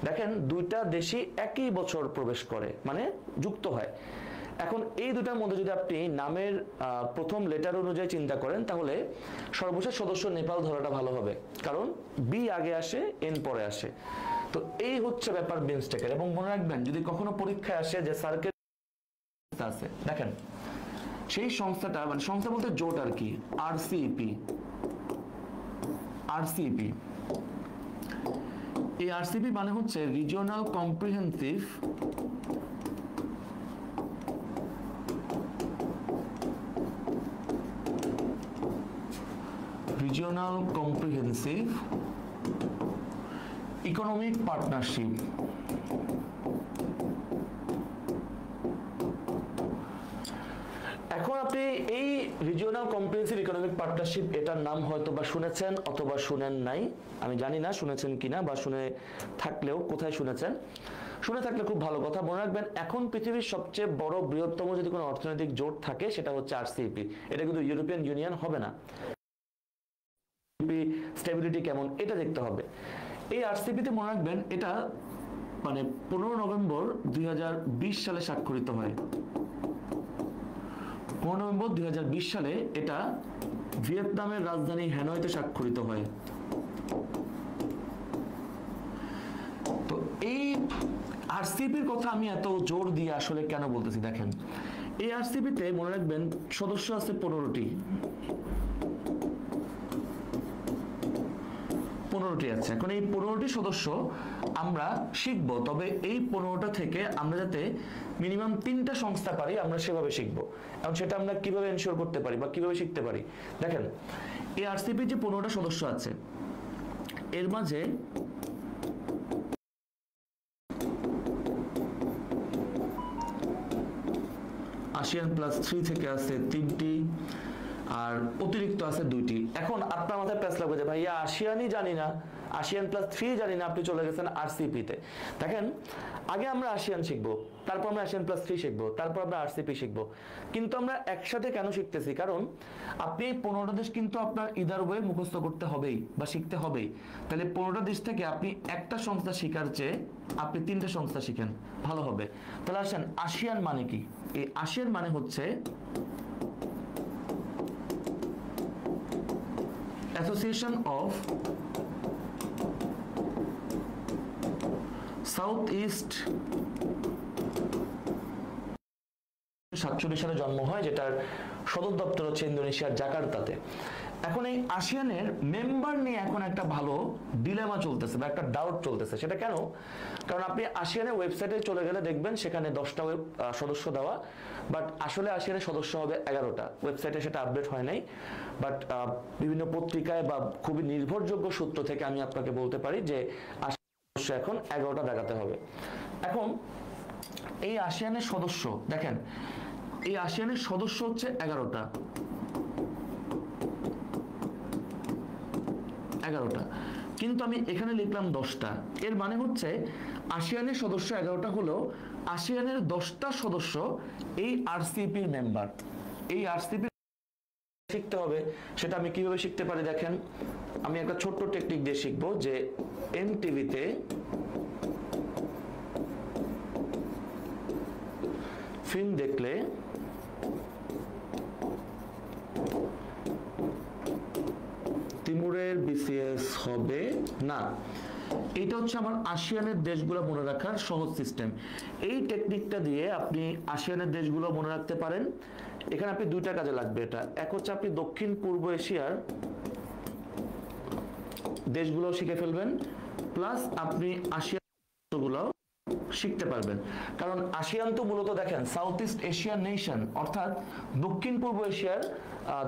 দেখেন দুইটা দেশই একই বছর প্রবেশ করে, মানে যুক্ত হয়। এখন এই দুটার মধ্যে যদি আপনি নামের প্রথম লেটার অনুযায়ী চিন্তা করেন তাহলে সর্বশেষ সদস্য নেপাল ধরাটা ভালো হবে, কারণ বি আগে আসে, এন পরে আসে। তো এই হচ্ছে ব্যাপার বিমস্টেকের। এবং মনে রাখবেন যদি কখনো পরীক্ষায় আসে যে সার্কেল আছে, দেখেন সেই সংস্থাটা, মানে সংস্থা বলতে জোট আর কি, আরসিইপি। এই আরসিইপি মানে হচ্ছে রিজিওনাল কম্প্রিহেন্সিভ ইকোনমিক পার্টনারশিপ। এখন আপনি এই রিজিওনাল কম্প্রিহেন্সিভ ইকোনমিক পার্টনারশিপ এটার নাম হয়তো বা শুনেছেন অথবা শুনেন নাই, আমি জানি না শুনেছেন কিনা বা শুনে থাকলেও কোথায় শুনেছেন। শুনে থাকলে খুব ভালো কথা। মনে রাখবেন এখন পৃথিবীর সবচেয়ে বড় বৃহত্তম যদি কোনো অর্থনৈতিক জোট থাকে সেটা হচ্ছে আরসিইপি। এটা কিন্তু ইউরোপিয়ান ইউনিয়ন হবে না। স্টেবিলিটি কেমন এটা দেখতে হবে। এই আরসিইপিতে মনে রাখবেন এটা মানে 15 নভেম্বর 2020 সালে স্বাক্ষরিত হয়। 15 নভেম্বর 2020 সালে এটা ভিয়েতনামের রাজধানী হ্যানয়তে স্বাক্ষরিত হয়। তো এই আরসিইপির কথা আমি এত জোর দিয়ে আসলে কেন বলতেছি, দেখেন এই আরসিইপিতে মনে রাখবেন সদস্য আছে 15টি আছে। এখন এই 15টি সদস্য আমরা শিখব, তবে এই 15টা থেকে আমরা যাতে মিনিমাম 3টা সংস্থা পারি আমরা সেভাবে শিখব। এবং সেটা আমরা কিভাবে এনশিওর করতে পারি বা কিভাবে শিখতে পারি, দেখেন এই আরসিইপির যে 15টা সদস্য আছে এর মাঝে ASEAN প্লাস 3 থেকে আছে 3টি আর অতিরিক্ত আছে 2টি। এখন আপনার মাথায় প্যাচ লাগবে যে ভাইয়া ASEANই জানি না, ASEAN প্লাস 3 জানি না, আপনি চলে গেছেন আরসিইপিতে। দেখেন আগে আমরা ASEAN শিখবো, তারপর আমরা ASEAN প্লাস 3 শিখবো, তারপর আমরা আরসিইপি শিখবো। কিন্তু আমরা একসাথে কেন শিখতেছি, কারণ আপনি এই 15টা দেশ কিন্তু আপনার ইদার ওয়ে মুখস্থ করতে হবেই বা শিখতে হবেই। তাহলে 15টা দেশ থেকে আপনি একটা সংস্থা শিখার চেয়ে আপনি 3টে সংস্থা শিখেন ভালো হবে। তাহলে আসেন ASEAN মানে কি। এই ASEAN মানে হচ্ছে অ্যাসোসিয়েশন অফ সাউথ ইস্ট। 47 সালে জন্ম হয়, যেটার সদর দপ্তর হচ্ছে ইন্দোনেশিয়ার জাকার্তাতে। এখন এই আসিয়ানের মেম্বার নিয়ে এখন একটা ভালো ডিলেমা চলতেছে বা একটা ডাউট চলতেছে। সেটা কেন? কারণ আপনি আসিয়ানের ওয়েবসাইটে চলে গেলে দেখবেন সেখানে 10টা সদস্য দেওয়া, বাট আসলে আসিয়ানের সদস্য হবে 11টা। ওয়েবসাইটে সেটা আপডেট হয় নাই, বাট বিভিন্ন পত্রিকায় বা খুবই নির্ভরযোগ্য সূত্র থেকে আমি আপনাকে বলতে পারি যে সদস্য এখন 11টা দেখাতে হবে। এখন এই আসিয়ানের সদস্য দেখেন, এই আসিয়ানের সদস্য হচ্ছে 11টা, কিন্তু আমি এখানে লিখলাম 10টা। এর মানে হচ্ছে আসিয়ানের সদস্য 11টা হলো আসিয়ানের 10টা সদস্য এই আরসিপির মেম্বার। এই আরসিপি শিখতে হবে, সেটা আমি কিভাবে শিখতে পারি দেখেন, আমি একটা ছোট্ট টেকনিক দিয়ে শিখবো যে এমটিভিতে ফিল্ম দেখলে তিমুরের বিসিএস হবে না। এটা হচ্ছে আমার আসিয়ানের দেশগুলো মনে রাখার সহজ সিস্টেম। এই টেকনিকটা দিয়ে আপনি আসিয়ানের দেশগুলো মনে রাখতে পারেন। এখানে আপনি দুইটা কাজে লাগবে এটা। এক হচ্ছে আপনি দক্ষিণ পূর্ব এশিয়ার দেশগুলো শিখে ফেলবেন, প্লাস আপনি আসিয়ানগুলো শিখতে পারবেন। কারণ আসিয়ান তো মূলত দেখেন সাউথ ইস্ট এশিয়ান নেশন, অর্থাৎ দক্ষিণ পূর্ব এশিয়ার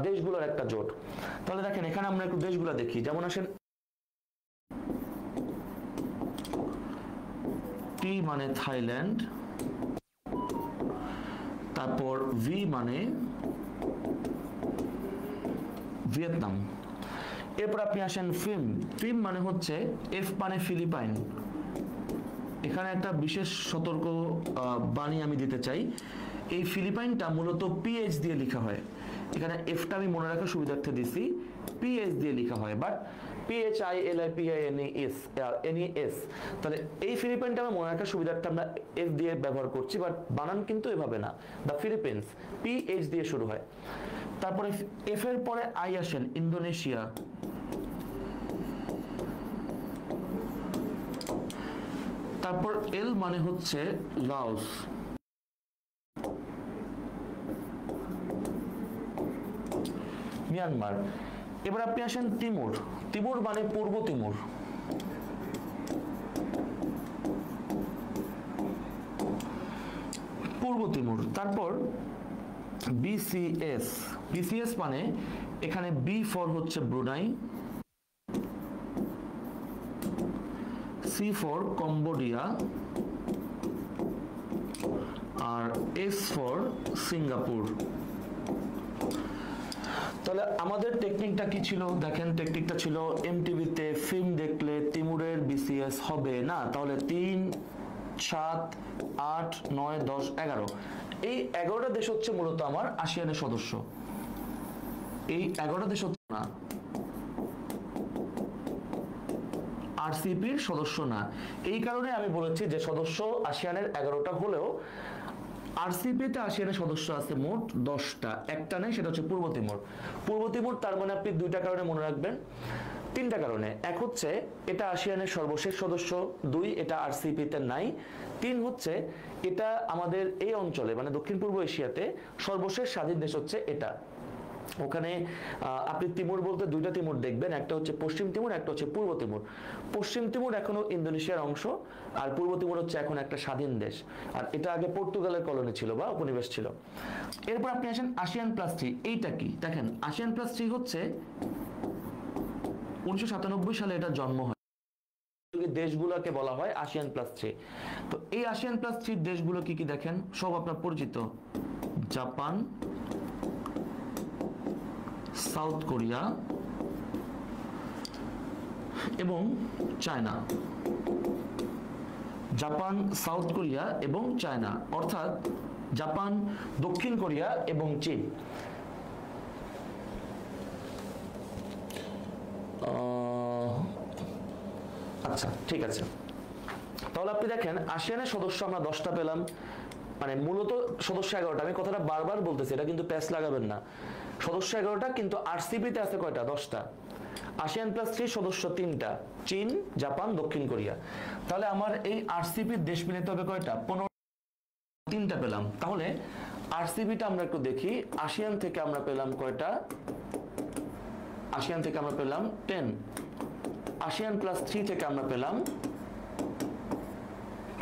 দেশগুলোর একটা জোট। তাহলে দেখেন এখানে আমরা একটু দেশগুলো দেখি, যেমন আসেন টি মানে থাইল্যান্ড, তারপর ভি মানে ভিয়েতনাম, এরপর আপনি আসেন ফিল্ম মানে হচ্ছে এফ মানে ফিলিপাইন। এখানে একটা বিশেষ সতর্ক বাণী আমি দিতে চাই, এই ফিলিপাইনটা মূলত পিএইচ দিয়ে লেখা হয়। এখানে এফটা আমি মনে রাখার সুবিধার্থে দিছি, পিএইচ দিয়ে লেখা হয়, বাট PHILIPINES। তাহলে এই ফিলিপাইনটা আমার মনে রাখার সুবিধার্থে আমরা এফ দিয়ে ব্যবহার করছি, বাট বানান কিন্তু এভাবে না। দ্য ফিলিপিন্স পিএইচ দিয়ে শুরু হয়। তারপরে এফ এর পরে আই আসেন ইন্দোনেশিয়া, তারপর এল মানে হচ্ছে লাওস, মিয়ানমার। এবার আপনি আসেন তিমুর মানে পূর্ব তিমুর, তারপর বিসিএস মানে এখানে বি ফর হচ্ছে ব্রুনাই, সি ফর কম্বোডিয়া, আর এস ফর সিঙ্গাপুর। তাহলে আমাদের টেকনিকটা কি ছিল দেখেন, টেকনিকটা ছিল এমটিভিতে ফিল্ম দেখলে তিমুরের বিসিএস হবে না। তাহলে 3, 7, 8, 9, 10, 11, এই 11টা দেশ হচ্ছে মূলত আমার আসিয়ানের সদস্য। এই 11টা দেশ হচ্ছে না আরসিপির সদস্য না। এই কারণে আমি বলেছি যে সদস্য আসিয়ানের 11টা হলেও আরসিপিতে আসিয়ানের সদস্য আছে মোট 10টা, একটা নেই, সেটা হচ্ছে পূর্ব তিমুর। তার মানে আপনি দুইটা কারণে মনে রাখবেন, তিনটা কারণে। এক হচ্ছে এটা আসিয়ানের সর্বশেষ সদস্য, 2 এটা আরসিপিতে নাই, 3 হচ্ছে এটা আমাদের এই অঞ্চলে মানে দক্ষিণ পূর্ব এশিয়াতে সর্বশেষ স্বাধীন দেশ হচ্ছে এটা। ওখানে আপনি তিমুর বলতে দুইটা তিমুর দেখবেন, একটা হচ্ছে পশ্চিম তিমুর, একটা হচ্ছে পূর্ব তিমুর। পশ্চিম তিমুর এখনো ইন্দোনেশিয়ার অংশ, আর পূর্ব তিমুর হচ্ছে এখন একটা স্বাধীন দেশ, আর এটা আগে পর্তুগালের কলোনি ছিল বা উপনিবেশ ছিল। এরপর আপনি আসেন ASEAN + 3। এইটা কি দেখেন, ASEAN + 3 হচ্ছে 1997 সালে এটা জন্ম হয়, দেশগুলোকে বলা হয় ASEAN + 3। তো এই ASEAN + 3 দেশগুলো কি কি দেখেন, সব আপনার পরিচিত, জাপান, সাউথ কোরিয়া এবং চায়না। জাপান, সাউথ কোরিয়া এবং চায়না, অর্থাৎ জাপান, দক্ষিণ কোরিয়া এবং চীন। আচ্ছা ঠিক আছে, তাহলে আপনি দেখেন আসিয়ানের সদস্য আমরা 10টা পেলাম, মানে মূলত সদস্য 11টা। আমি কথাটা বারবার বলতেছি, এটা কিন্তু প্যাচ লাগাবেন না। সদস্য 11টা, কিন্তু আরসিপিতে আছে কয়টা? 10টা। ASEAN + 3 সদস্য 3টা, চীন, জাপান, দক্ষিণ কোরিয়া। তাহলে আমার এই আরসিপির দেশ মিলিত হবে কয়টা? 3টা পেলাম। তাহলে আরসিপিটা আমরা একটু দেখি, ASEAN থেকে আমরা পেলাম কয়টা? ASEAN থেকে আমরা পেলাম 10, ASEAN প্লাস 3 থেকে আমরা পেলাম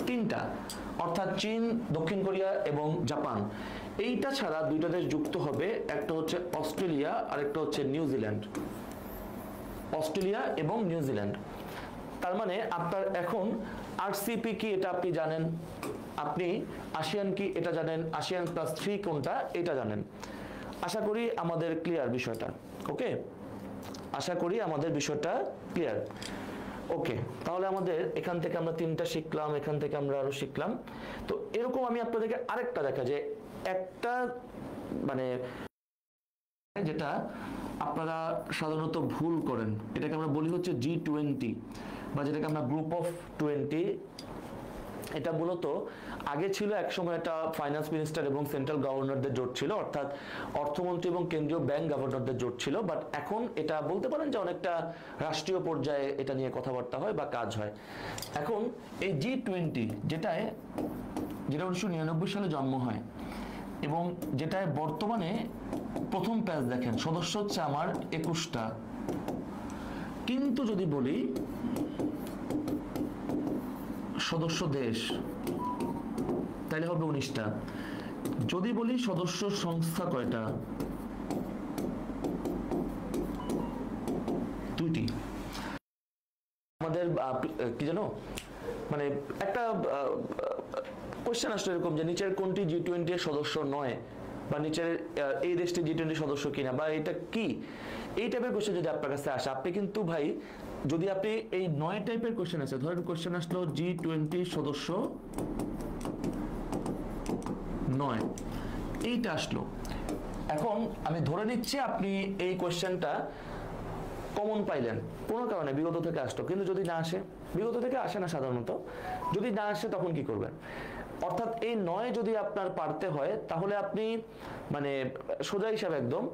3টা, অর্থাৎ চীন, দক্ষিণ কোরিয়া এবং জাপান। এইটা ছাড়া 2টা দেশ যুক্ত হবে, একটা হচ্ছে অস্ট্রেলিয়া আর একটা হচ্ছে নিউজিল্যান্ড। অস্ট্রেলিয়া এবং নিউজিল্যান্ড। তার মানে আপনার এখন আরসিপি কি এটা আপনি জানেন, আপনি ASEAN কি এটা জানেন, ASEAN প্লাস 3 কোনটা এটা জানেন। আশা করি আমাদের ক্লিয়ার বিষয়টা। ওকে, আশা করি আমাদের বিষয়টা ক্লিয়ার। ওকে, তাহলে আমাদের এখান থেকে আমরা 3টা শিখলাম, এখান থেকে আমরা আরো শিখলাম। তো এরকম আমি আপনাদেরকে আরেকটা দেখা যে একটা মানে যেটা আপনারা সাধারণত ভুল করেন, এটাকে আমরা বলি হচ্ছে G20 বা যেটাকে আমরা গ্রুপ অফ 20। এটা মূলত আগে ছিল একসময় এটা ফাইন্যান্স মিনিস্টার এবং সেন্ট্রাল গভর্নরদের জোট ছিল, অর্থাৎ অর্থমন্ত্রী এবং কেন্দ্রীয় ব্যাংক গভর্নরদের জোট ছিল। বাট এখন এটা বলতে পারেন যে অনেকটা রাষ্ট্রীয় পর্যায়ে এটা নিয়ে কথাবার্তা হয় বা কাজ হয়। এখন এই G20 যেটা 1999 সালে জন্ম হয় এবং যেটায় বর্তমানে প্রথম পেজ দেখেন সদস্য হচ্ছে আমার 21টা, কিন্তু যদি বলি সদস্য দেশ তাহলে হবে 19টা। যদি বলি সদস্য সংস্থা কয়টা, 2টি। আমাদের কি জানো মানে একটা কোশ্চেন আসলে এরকম যে নিচের কোনটি G20 এর সদস্য নয়, বা নিচের এই দেশটি G20 সদস্য কিনা, বা এটা কি, এই টাইপের কোশ্চেন যদি আপনার কাছে আসে, আপনি কিন্তু ভাই যদি আপনি এই 9 টাইপের কোশ্চেন আছে, ধরেন কোশ্চেন আসলো G20 সদস্য 9, এইটা আসলো। এখন আমি ধরে নিচ্ছি আপনি এই কোশ্চেনটা কমন পাইলেন, কোনো কারণে বিগত থেকে আসতো, কিন্তু যদি না আসে, বিগত থেকে আসে না সাধারণত, যদি না আসে তখন কি করবেন? অর্থাৎ এই 9 যদি আপনার পারতে হয় তাহলে আপনি মানে সোজা হিসাবে একদম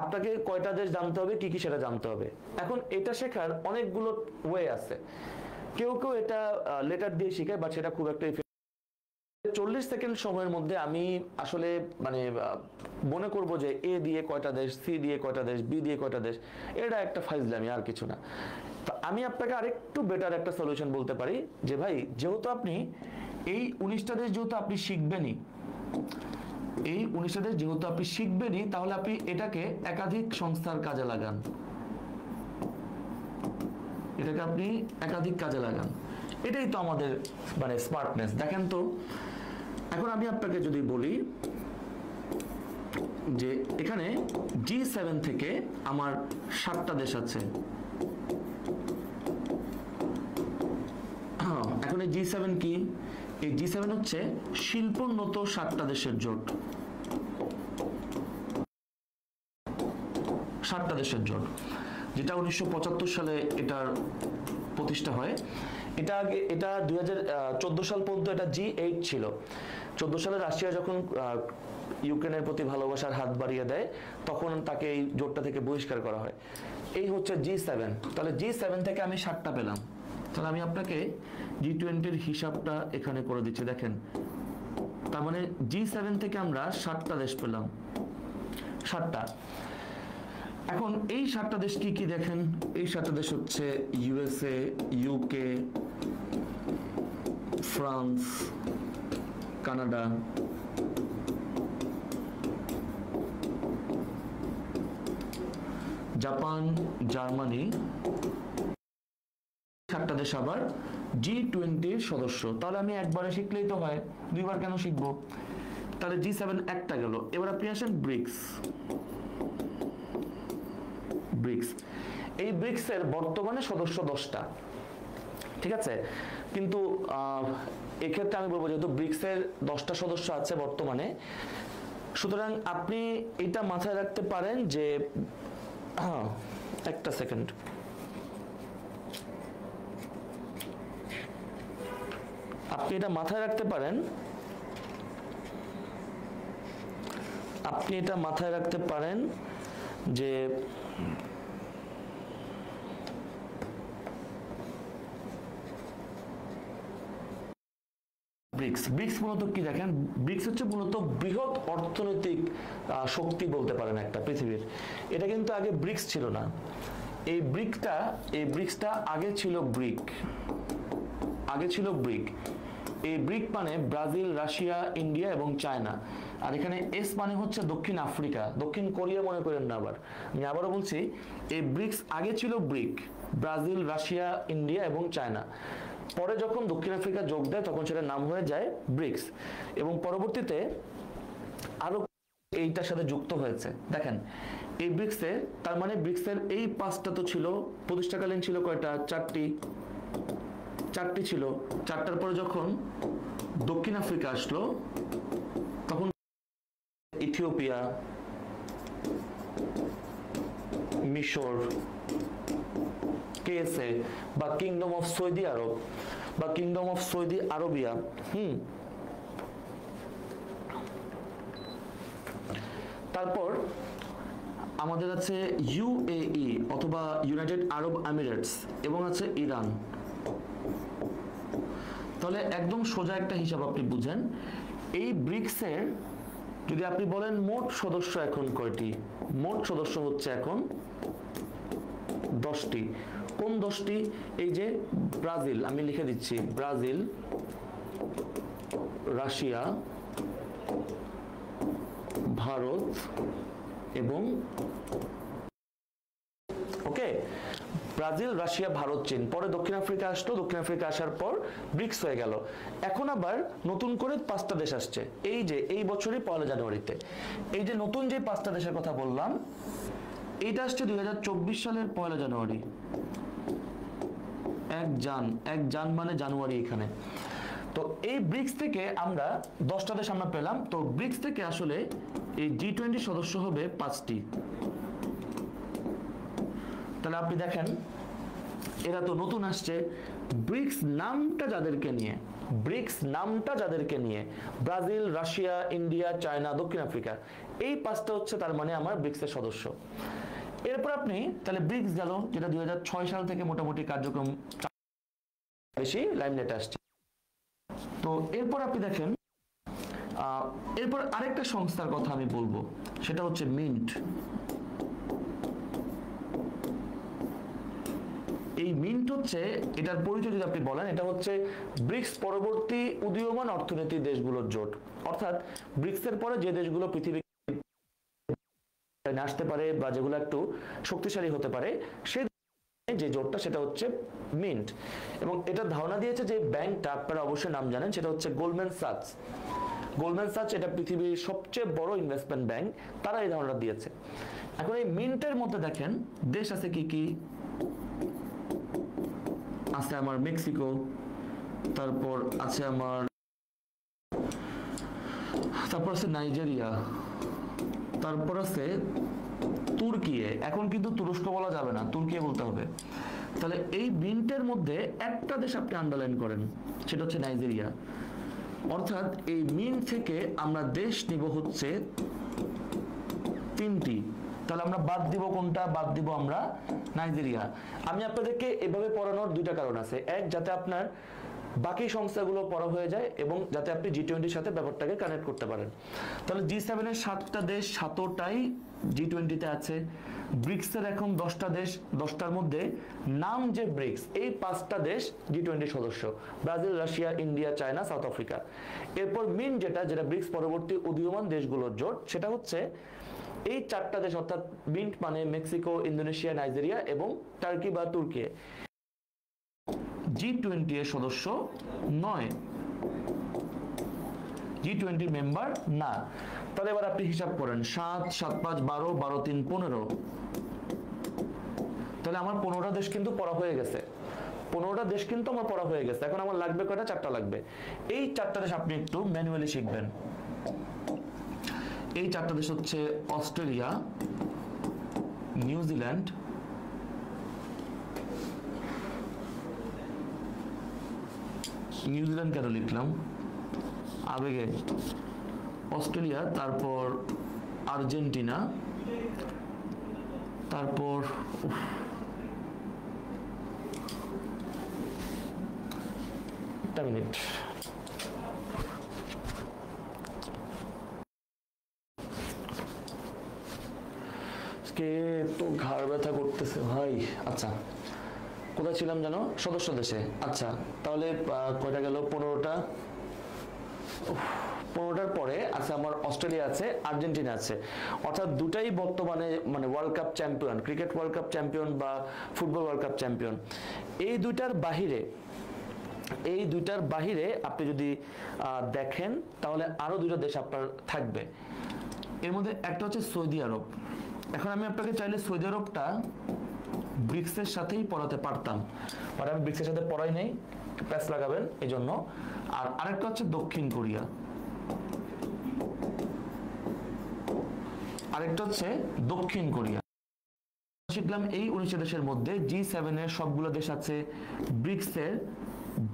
আপনাকে কয়টা দেশ জানতে হবে, কি কি সেটা জানতে হবে। এখন এটা শেখার অনেকগুলো ওয়ে আছে, কেউ কেউ এটা লেটার দিয়ে শিখায়, বাট সেটা খুব একটা 40 সেকেন্ড সময়ের মধ্যে আমি আসলে মানে মনে করব যে এ দিয়ে কয়টা দেশ, সি দিয়ে কয়টা দেশ, বি দিয়ে কয়টা দেশ, এটা একটা ফাইজলামি, আর কিছু না। তো আমি আপনাকে আরেকটু বেটার একটা সলিউশন বলতে পারি যে ভাই যেহেতু আপনি এই 19টা দেশ যেহেতু আপনি শিখবেনই, এই 19টা দেশ যেহেতু আপনি শিখবেনই, তাহলে আপনি এটাকে একাধিক সংস্থার কাজে লাগান, এটাকে আপনি একাধিক কাজে লাগান। এটাই তো আমাদের মানে স্মার্টনেস। দেখেন তো এখন আমি আপনাকে যদি বলি যে এখানে G7 থেকে আমার 7টা দেশ আছে। এখন এই G7 কি? এই G7 হচ্ছে শিল্পোন্নত 7টা দেশের জোট, 7টা দেশের জোট, যেটা 1975 সালে এটার প্রতিষ্ঠা হয়। এটা আগে এটা 2014 সাল পর্যন্ত এটা G8 ছিল। 14 সালে রাশিয়া যখন ইউক্রেনের প্রতি ভালোবাসার হাত বাড়িয়ে দেয় তখন তাকে এই জোটটা থেকে বহিষ্কার করা হয়। এই হচ্ছে G7। তাহলে G7 থেকে আমি 7টা পেলাম। তাহলে আমি আপনাকে G20 হিসাবটা এখানে করে দিচ্ছি, দেখেন। তার মানে G7 থেকে আমরা 7টা দেশ পেলাম, 7টা। এখন এই 7টা দেশ কি কি দেখেন, এই 7টা দেশ হচ্ছে USA, UK, France, Canada, Japan, Germany. 7টা দেশ আবার G20 সদস্য। তাহলে আমি একবারে শিখলেই তো হয়, দুইবার কেন শিখবো? তাহলে G7 একটা গেল। এবার আপনি আসেন ব্রিক্স। ব্রিক্স, এই ব্রিক্স এর বর্তমানে সদস্য 10টা, ঠিক আছে? কিন্তু এক্ষেত্রে আমি বলবো যেহেতু ব্রিক্স এর 10টা সদস্য আছে বর্তমানে, সুতরাং আপনি এটা মাথায় রাখতে পারেন যে একটা সেকেন্ড, আপনি এটা মাথায় রাখতে পারেন, আপনি এটা মাথায় রাখতে পারেন যে ব্রিক্স। ব্রিক্স মূলত কি দেখেন, ব্রিক্স হচ্ছে মূলত বৃহৎ অর্থনৈতিক শক্তি বলতে পারেন একটা পৃথিবীর। এটা কিন্তু আগে ব্রিক্স ছিল না। এই ব্রিক্সটা আগে ছিল ব্রিক। এই ব্রিক মানে ব্রাজিল, রাশিয়া, ইন্ডিয়া এবং চায়না। আর এখানে এস মানে হচ্ছে দক্ষিণ আফ্রিকা, দক্ষিণ কোরিয়া মনে করেন না। আমি আবারও বলছি, এই ব্রিক্স আগে ছিল ব্রিক, ব্রাজিল, রাশিয়া, ইন্ডিয়া এবং চায়না। পরে যখন দক্ষিণ আফ্রিকা যোগ দেয় তখন সেটার নাম হয়ে যায় ব্রিক্স, এবং পরবর্তীতে আরো এইটার সাথে যুক্ত হয়েছে। দেখেন এই ব্রিক্সের, তার মানে ব্রিক্সের এই 5টা তো ছিল প্রতিষ্ঠাকালীন, ছিল কয়টা? 4টি ছিল। 4টার পরে যখন দক্ষিণ আফ্রিকা আসলো তখন ইথিওপিয়া, মিশর, কেএসএ বা কিংডম অফ সৌদি আরব বা কিংডম অফ সৌদি আরবিয়া, তারপর আমাদের আছে ইউএই অথবা ইউনাইটেড আরব আমিরেটস, এবং আছে ইরান। তাহলে একদম সোজা একটা হিসাব আপনি বুঝেন, এই ব্রিক্সের যদি আপনি বলেন মোট সদস্য এখন কয়টি, মোট সদস্য হচ্ছে এখন 10টি। কোন 10টি? এই যে ব্রাজিল, আমি লিখে দিচ্ছি, ব্রাজিল, রাশিয়া, ভারত এবং ওকে, ব্রাজিল, রাশিয়া, ভারত, চীন। পরে দক্ষিণ আফ্রিকা আসলো, দক্ষিণ আফ্রিকা আসার পর ব্রিক্স হয়ে গেল। এখন আবার নতুন করে 5টা দেশ আসছে, এই যে এই বছরই 1 জানুয়ারিতে। এই যে নতুন যে 5টা দেশের কথা বললাম, এইটা আসছে 2024 সালের 1 জানুয়ারি। 1 জান মানে জানুয়ারি এখানে। তো এই ব্রিক্স থেকে আমরা 10টা দেশ আমরা পেলাম। তো ব্রিক্স থেকে আসলে এই G20 সদস্য হবে 5টি। তাহলে আপনি দেখেন এরা তো নতুন আসছে। ব্রিক্স নামটা যাদেরকে নিয়ে, ব্রাজিল, রাশিয়া, ইন্ডিয়া, চায়না, দক্ষিণ আফ্রিকা, এই 5টা হচ্ছে তার মানে আমার ব্রিক্সের সদস্য। এরপর আপনি তাহলে ব্রিক্স গেল, যেটা 2006 সাল থেকে মোটামুটি কার্যক্রম বেশি লাইমলাইটে আসছে। তো এরপর আপনি দেখেন, এরপর আরেকটা সংস্থার কথা আমি বলবো, সেটা হচ্ছে মিন্ট। এই মিন্ট হচ্ছে, এটার পরিচয় যদি আপনি বলেন, এটা হচ্ছে ব্রিক্স পরবর্তী উদীয়মান অর্থনীতি দেশগুলোর জোট। অর্থাৎ ব্রিক্সের পরে যে দেশগুলো পৃথিবী আসতে পারে বা যেগুলো একটু শক্তিশালী হতে পারে, সেই যে জোটটা সেটা হচ্ছে মিন্ট। এবং এটা ধারণা দিয়েছে যে ব্যাংকটা, আপনারা অবশ্যই নাম জানেন, সেটা হচ্ছে গোল্ডম্যান সাকস। এটা পৃথিবীর সবচেয়ে বড় ইনভেস্টমেন্ট ব্যাংক, তারা এই ধারণা দিয়েছে। এখন এই মিন্টের মধ্যে দেখেন দেশ আছে কি কি আছে, আমার মেক্সিকো, তারপর আছে আমার, তারপর আছে নাইজেরিয়া, তারপর আছে তুর্কি। এখন কিন্তু তুরস্ক বলা যাবে না, তুর্কি বলতে হবে। তাহলে এই মিন্টের মধ্যে একটা দেশ আপনি আন্ডারলাইন করেন, সেটা হচ্ছে নাইজেরিয়া। অর্থাৎ এই মিন্ট থেকে আমরা দেশ নিব হচ্ছে 3টি। তাহলে আমরা বাদ দিব কোনটা? বাদ দিব আমরা নাইজেরিয়া। আমি আপনাদেরকে এভাবে পড়ানোর 2টা কারণ আছে। এক, যাতে আপনার বাকি সংস্থাগুলো পড়া হয়ে যায় এবং যাতে আপনি G20-র সাথে ব্যাপারটাকে কানেক্ট করতে পারেন। তাহলে G7-এর 7টা দেশ, 7টাই G20-তে আছে। ব্রিক্সের এখন 10টা দেশ, 10টার মধ্যে নাম যে ব্রিক্স, এই 5টা দেশ G20 সদস্য, Brazil, Russia, India, China, south Africa. এরপর মিন যেটা ব্রিক্স পরবর্তী উদীয়মান দেশগুলোর জোট, সেটা হচ্ছে এই 4টা দেশ, অর্থাৎ মিন্ট মানে মেক্সিকো, ইন্দোনেশিয়া, নাইজেরিয়া এবং টার্কি বা তুর্কি। G20 এর সদস্য নয়, G20 মেম্বার না। তাহলে এবার আপনি হিসাব করেন, 7, 7, 5, 12, 12, 3, 15। তাহলে আমার 15টা দেশ কিন্তু পড়া হয়ে গেছে। 15টা দেশ কিন্তু আমার পড়া হয়ে গেছে। এখন আমার লাগবে কয়টা? 4টা লাগবে। এই 4টা দেশ আপনি একটু ম্যানুয়ালি শিখবেন। এই 4টা দেশ হচ্ছে অস্ট্রেলিয়া, নিউজিল্যান্ড, কেন লিখলাম আবেগে, অস্ট্রেলিয়া, তারপর আর্জেন্টিনা, তারপর একটা মিনিট, আজকে তো ঘাড় ব্যথা করতেছে ভাই। আচ্ছা, কোথায় ছিলাম জানো? সদস্য দেশে। আচ্ছা, তাহলে কয়টা গেল? 15টা। 15টার পরে আছে আমার অস্ট্রেলিয়া আছে, আর্জেন্টিনা আছে, অর্থাৎ দুটাই বর্তমানে মানে world cup champion, cricket world cup champion বা ফুটবল ওয়ার্ল্ড কাপ চ্যাম্পিয়ন। এই দুইটার বাহিরে আপনি যদি দেখেন তাহলে আরো দুটো দেশ আপনার থাকবে। এর মধ্যে একটা হচ্ছে সৌদি আরব। এখন আমি আপনাকে চাইলে সৌদি আরবটা ব্রিক্সের সাথেই পড়াতে পারতাম, বাট আমি ব্রিক্সের সাথে পড়াই নেই, প্যাচ লাগাবেন এই জন্য। আর আরেকটা হচ্ছে দক্ষিণ কোরিয়া, শিখলাম এই 19 দেশের মধ্যে G7 এর সবগুলো দেশ আছে,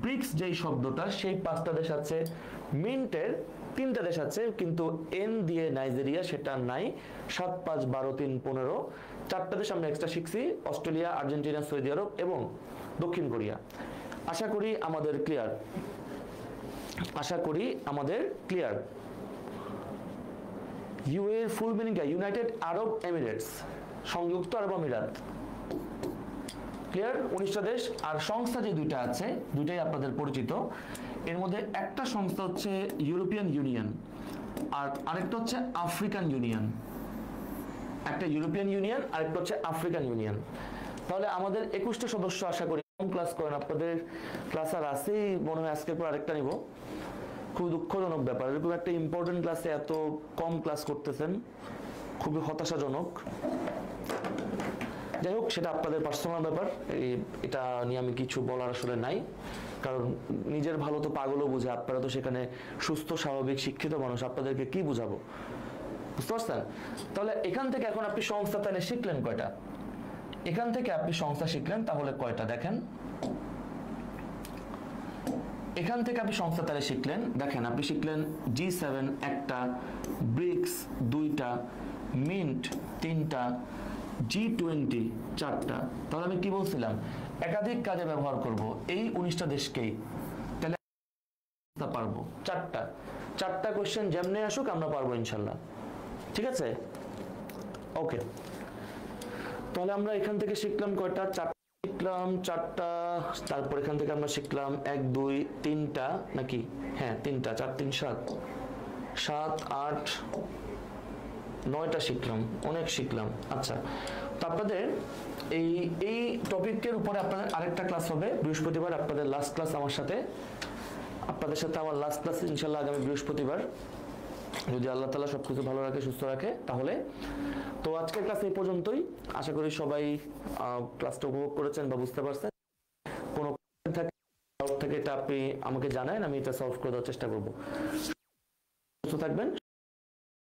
ব্রিক্স যেই শব্দটা সেই 5টা দেশ আছে, মিন্টের 3টা দেশ আছে, কিন্তু এন দিয়ে নাইজেরিয়া সেটা নাই। 7, 5, 12, 3, 15, 4টা দেশ আমরা এক্সট্রা শিখছি, অস্ট্রেলিয়া, আর্জেন্টিনা, সৌদি আরব এবং দক্ষিণ কোরিয়া। আশা করি আমাদের ক্লিয়ার। ইউ এর ফুল মিনিং কি? ইউনাইটেড আরব এমিরেটস, সংযুক্ত আরব আমিরাত। ক্লিয়ার? 19টা দেশ। আর সংস্থা যে দুইটা আছে, দুইটাই আপনাদের পরিচিত। এর মধ্যে একটা সংস্থা হচ্ছে ইউরোপিয়ান ইউনিয়ন আর আরেকটা হচ্ছে আফ্রিকান ইউনিয়ন। একটা ইউরোপিয়ান ইউনিয়ন আর একটা হচ্ছে আফ্রিকান ইউনিয়ন। তাহলে আমাদের 21টা সদস্য। আশা করি কম ক্লাস করেন, আপনাদের ক্লাস আর আছেই মনে হয়, আজকের পর আরেকটা নিব। খুব দুঃখজনক ব্যাপার, এরকম একটা ইম্পর্টেন্ট ক্লাসে এত কম ক্লাস করতেছেন, খুবই হতাশাজনক। যাই হোক, সেটা আপনাদের পার্সোনাল ব্যাপার, এটা নিয়ে আমি কিছু বলার আসলে নাই, কারণ নিজের ভালো তো পাগলও বুঝে। আপনারা তো সেখানে সুস্থ স্বাভাবিক শিক্ষিত মানুষ, আপনাদেরকে কি বুঝাবো? বুঝতে পারছেন? তাহলে এখান থেকে এখন আপনি সংস্থা তাহলে শিখলেন কয়টা? এখান থেকে আপনি সংস্থা শিখলেন তাহলে কয়টা দেখেন। এখান থেকে আপনি সংস্থা তাহলে শিখলেন, দেখেন আপনি শিখলেন G7 একটা, ব্রিক্স 2টা, মিন্ট 3টা, G20 4টা। তাহলে আমি কি বলছিলাম? একাধিক কাজে ব্যবহার করব এই 19টা দেশকেই, তাহলে পারবো। 4টা কোশ্চেন যেমনি আসুক আমরা পারবো ইনশাল্লাহ। ঠিক আছে? ওকে, তাহলে আমরা এখান থেকে শিখলাম কয়টা? 4টা। তারপর এখান থেকে আমরা শিখলাম 1, 2, 3টা নাকি? হ্যাঁ 3টা, 4, 3, 7, 8, 9টা শিখলাম, অনেক শিখলাম। আচ্ছা, তো আপনাদের এই টপিকের উপরে আপনাদের আরেকটা ক্লাস হবে বৃহস্পতিবার, আপনাদের লাস্ট ক্লাস আমার সাথে। আপনাদের সাথে আমার লাস্ট ক্লাস ইনশাল্লাহ আগামী বৃহস্পতিবার, যদি আল্লাহ তাআলা সবকিছু ভালো রাখে, সুস্থ রাখে তাহলে। তো আজকের ক্লাস এই পর্যন্তই। আশা করি সবাই ক্লাসটা উপভোগ করেছেন বা বুঝতে পারছেন। কোনো ডাউট থাকে এটা আপনি আমাকে জানান, আমি এটা সলভ করে দেওয়ার চেষ্টা করব। সুস্থ থাকবেন,